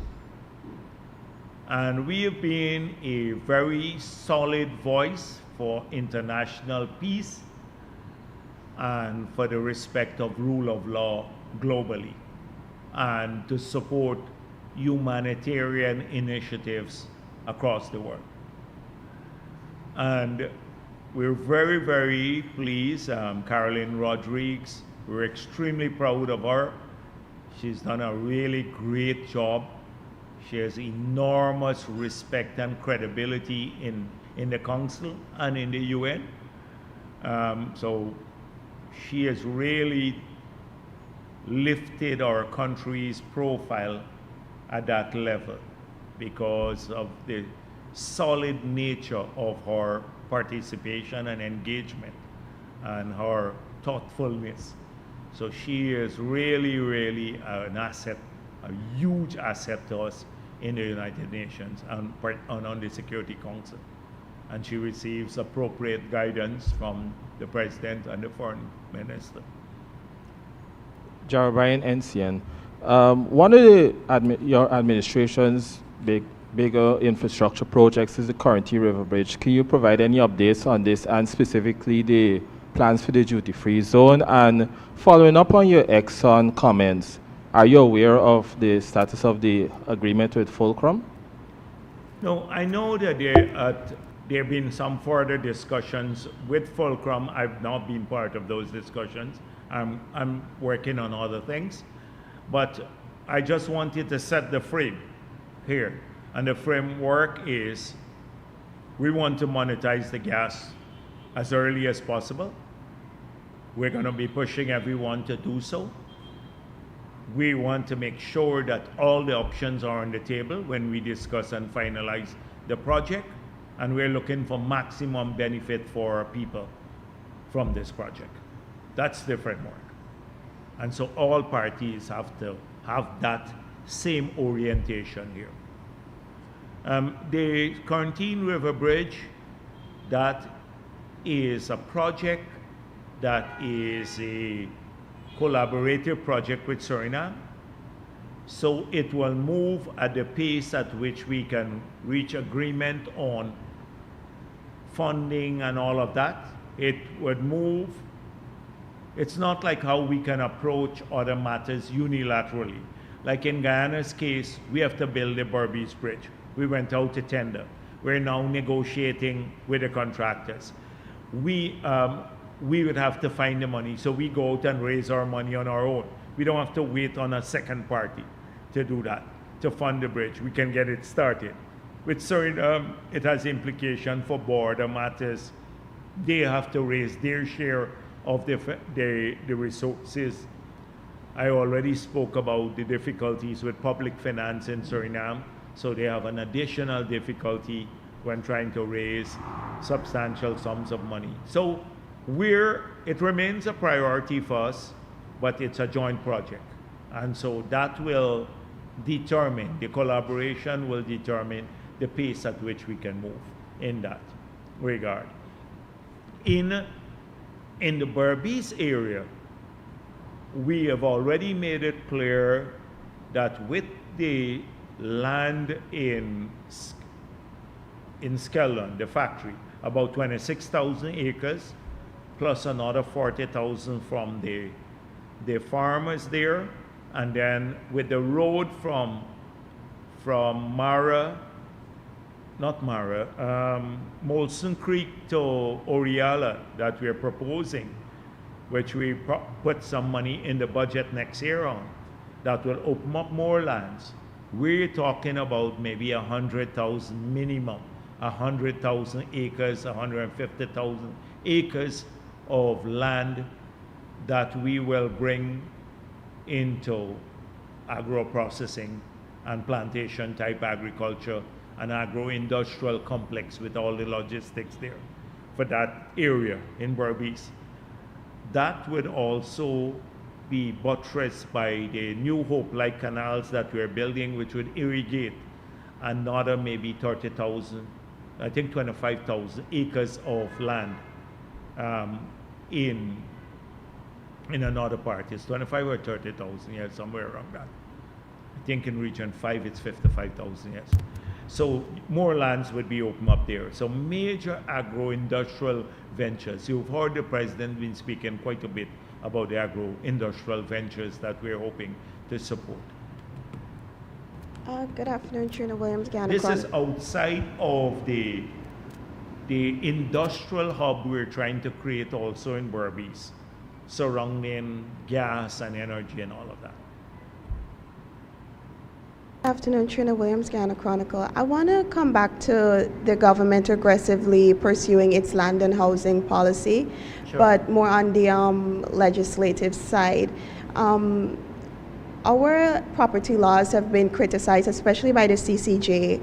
And we have been a very solid voice for international peace and for the respect of rule of law globally, and to support humanitarian initiatives across the world. And we're very pleased. Caroline Rodriguez, we're extremely proud of her. She's done a really great job. She has enormous respect and credibility in the Council and in the UN. So she has really lifted our country's profile at that level because of the solid nature of her participation and engagement and her thoughtfulness. So she is really an asset, a huge asset to us in the United Nations and on the Security Council. And she receives appropriate guidance from the President and the Foreign Minister. Jarabrian NCN. One of your administration's bigger infrastructure projects is the Currenty River Bridge. Can you provide any updates on this and specifically the plans for the duty-free zone? And following up on your Exxon comments, are you aware of the status of the agreement with Fulcrum? No, I know that there have been some further discussions with Fulcrum. I've not been part of those discussions. I'm working on other things. But I just wanted to set the frame here. And the framework is we want to monetize the gas as early as possible. We're going to be pushing everyone to do so. We want to make sure that all the options are on the table when we discuss and finalize the project. And we're looking for maximum benefit for our people from this project. That's the framework. And so all parties have to have that same orientation here. The Currenty River Bridge, that is a project that is a collaborative project with Suriname. So it will move at the pace at which we can reach agreement on funding and all of that. It would move It's not like how we can approach other matters unilaterally. Like in Guyana's case, we have to build the Berbice Bridge. We went out to tender. We're now negotiating with the contractors. We would have to find the money, so we go out and raise our money on our own. We don't have to wait on a second party to do that, to fund the bridge. We can get it started. With Suriname, it has implication for border matters. They have to raise their share of the resources. I already spoke about the difficulties with public finance in Suriname, so they have an additional difficulty when trying to raise substantial sums of money. So it remains a priority for us, but it's a joint project. And so that will determine, the collaboration will determine the pace at which we can move in that regard. In the Berbice area, we have already made it clear that with the land in Skellon, the factory, about 26,000 acres, plus another 40,000 from the farmers there, and then with the road from Molson Creek to Oriala that we're proposing, which we put some money in the budget next year on, that will open up more lands. We're talking about maybe 100,000 minimum, 100,000 acres, 150,000 acres of land that we will bring into agro-processing and plantation type agriculture, an agro-industrial complex with all the logistics there for that area in Berbice. That would also be buttressed by the New Hope-like canals that we're building, which would irrigate another maybe 30,000, I think 25,000 acres of land in another part. It's 25 or 30,000, yeah, somewhere around that. I think in region 5 it's 55,000, yes. So more lands would be opened up there. So major agro-industrial ventures. You've heard the president been speaking quite a bit about the agro-industrial ventures that we're hoping to support. Good afternoon, Trina Williams, Guyana This Chronicle. is outside of the industrial hub we're trying to create also in Berbice, surrounding gas and energy and all of that. Good afternoon, Trina Williams, Guyana Chronicle. I want to come back to the government aggressively pursuing its land and housing policy, Sure. but more on the legislative side. Our property laws have been criticized, especially by the CCJ.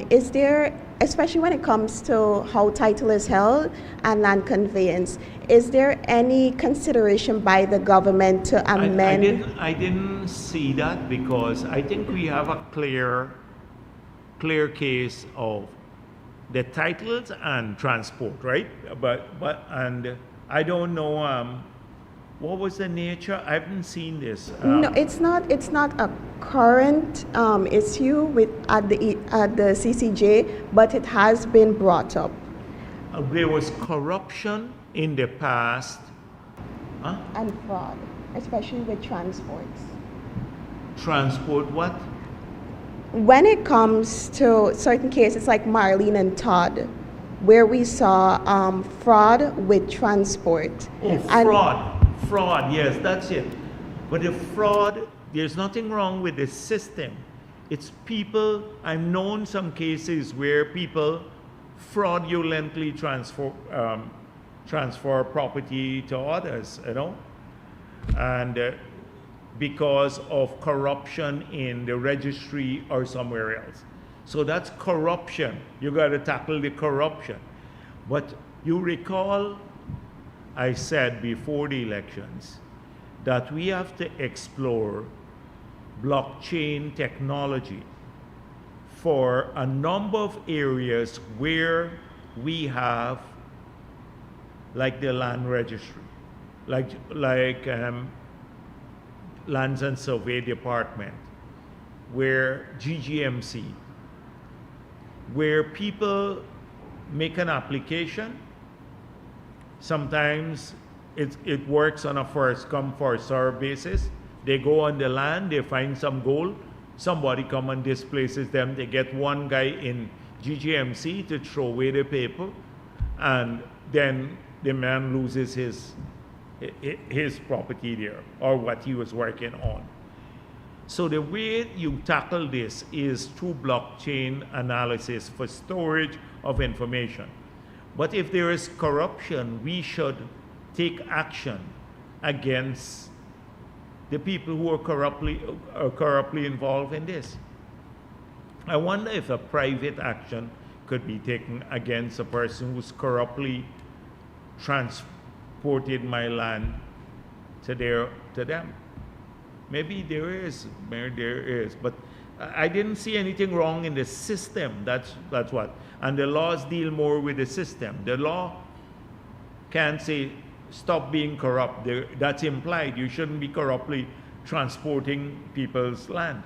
Is there, especially when it comes to how title is held and land conveyance, is there any consideration by the government to amend? I didn't see that, because I think we have a clear case of the titles and transport, right? But and I don't know what was the nature. I haven't seen this. No, it's not a current issue at the CCJ, but it has been brought up. There was corruption in the past. Huh? And fraud, especially with transports. Transport what? When it comes to certain cases like Marlene and Todd, where we saw fraud with transport. Oh, fraud, yes, that's it. But the fraud, there's nothing wrong with the system. It's people, I've known some cases where people fraudulently transfer property to others, you know, and because of corruption in the registry or somewhere else. So that's corruption. You got to tackle the corruption. But you recall I said before the elections that we have to explore blockchain technology for a number of areas where we have, like the land registry, like Lands and Survey Department, where GGMC, where people make an application. Sometimes it works on a first come, first served basis. They go on the land, they find some gold, somebody come and displaces them. They get one guy in GGMC to throw away the paper, and then the man loses his property there, or what he was working on. So the way you tackle this is through blockchain analysis for storage of information. But if there is corruption, we should take action against the people who are corruptly involved in this. I wonder if a private action could be taken against a person who's corruptly transported my land to them. Maybe there is, but I didn't see anything wrong in the system. That's what. And the laws deal more with the system. The law can't say stop being corrupt. That's implied. You shouldn't be corruptly transporting people's land.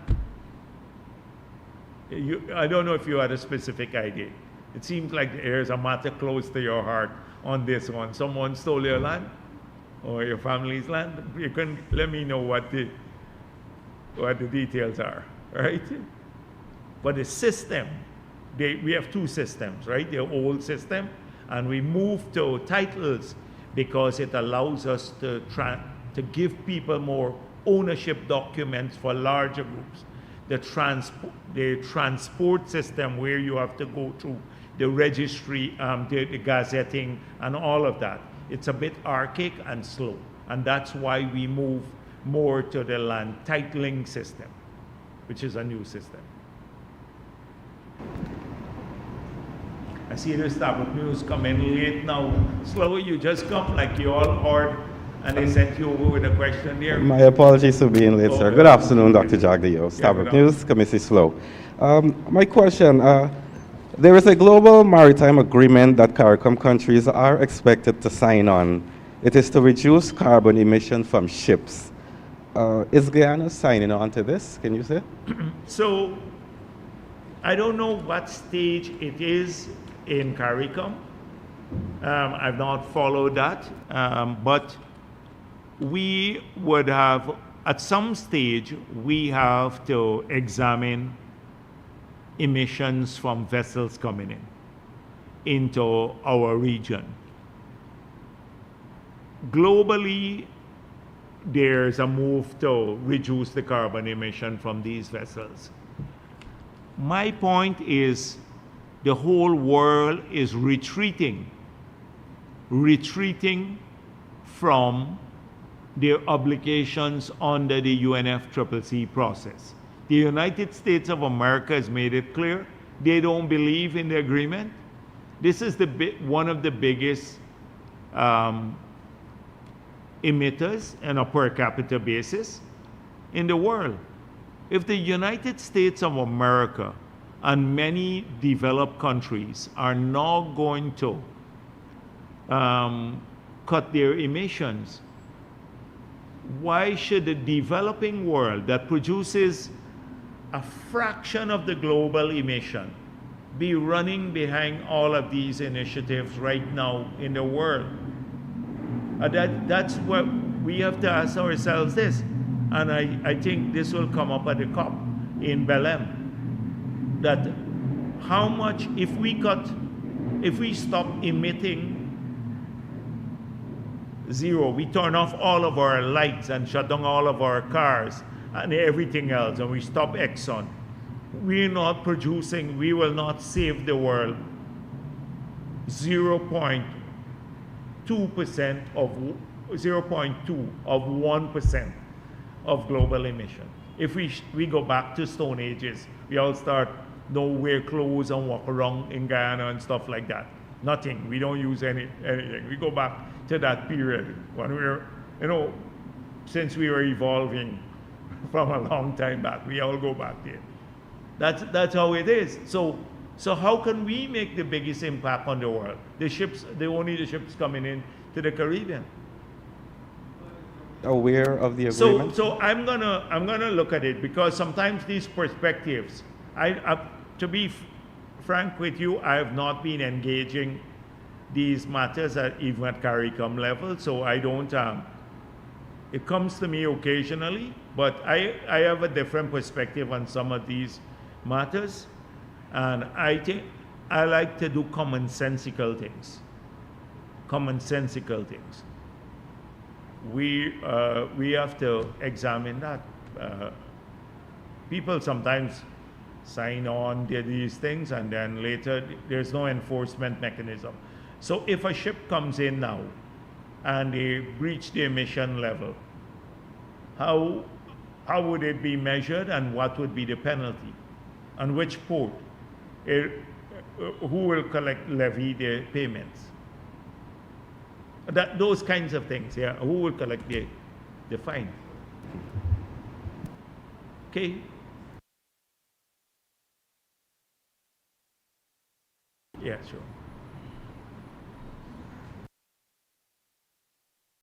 I don't know if you had a specific idea. It seems like there's a matter close to your heart on this one. Someone stole your land or your family's land. You can let me know what the details are, right? But the system, we have two systems, right? The old system, and we moved to titles because it allows us to give people more ownership documents for larger groups. The transport system, where you have to go through the registry, the gazetting, and all of that, it's a bit archaic and slow. And that's why we move more to the land titling system, which is a new system. I see the Starbuck News come in late now. Slow, you just come like you all heard, and they sent you over with a question there. My apologies for being late, sir. Good afternoon, Dr. Jagdeo. Starbuck Yeah, News, Committee Slow. My question, there is a global maritime agreement that CARICOM countries are expected to sign on. It is to reduce carbon emission from ships. Is Guyana signing on to this? Can you say? So, I don't know what stage it is in CARICOM. I've not followed that, but we would have, at some stage, we have to examine emissions from vessels coming into our region. Globally, there's a move to reduce the carbon emission from these vessels. My point is the whole world is retreating from their obligations under the UNFCCC process. The United States of America has made it clear they don't believe in the agreement. This is one of the biggest emitters on a per capita basis in the world. If the United States of America and many developed countries are now going to cut their emissions, why should the developing world that produces a fraction of the global emission be running behind all of these initiatives right now in the world? That's what we have to ask ourselves this. And I think this will come up at the COP in Belém. That how much, if we stop emitting zero, we turn off all of our lights and shut down all of our cars and everything else, and we stop Exxon, we're not producing, we will not save the world 0.2% of 0.2 of 1% of global emission. If we go back to Stone Ages, we all start wear clothes and walk around in Guyana and stuff like that. Nothing. We don't use anything. We go back to that period when we were, since we were evolving from a long time back. We all go back there. That's how it is. So how can we make the biggest impact on the world? Only the ships coming in to the Caribbean. Aware of the agreement? So I'm gonna look at it, because sometimes these perspectives, to be frank with you, I have not been engaging these matters even at CARICOM level, so I don't, it comes to me occasionally, but I have a different perspective on some of these matters, and I think I like to do commonsensical things. Commonsensical things. We have to examine that. People sometimes sign on to these things and then later there's no enforcement mechanism. So if a ship comes in now and they breach the emission level, how would it be measured and what would be the penalty? And which port? Who will levy the payments? Those kinds of things, yeah. Who will collect the fine? Okay. Yeah, sure.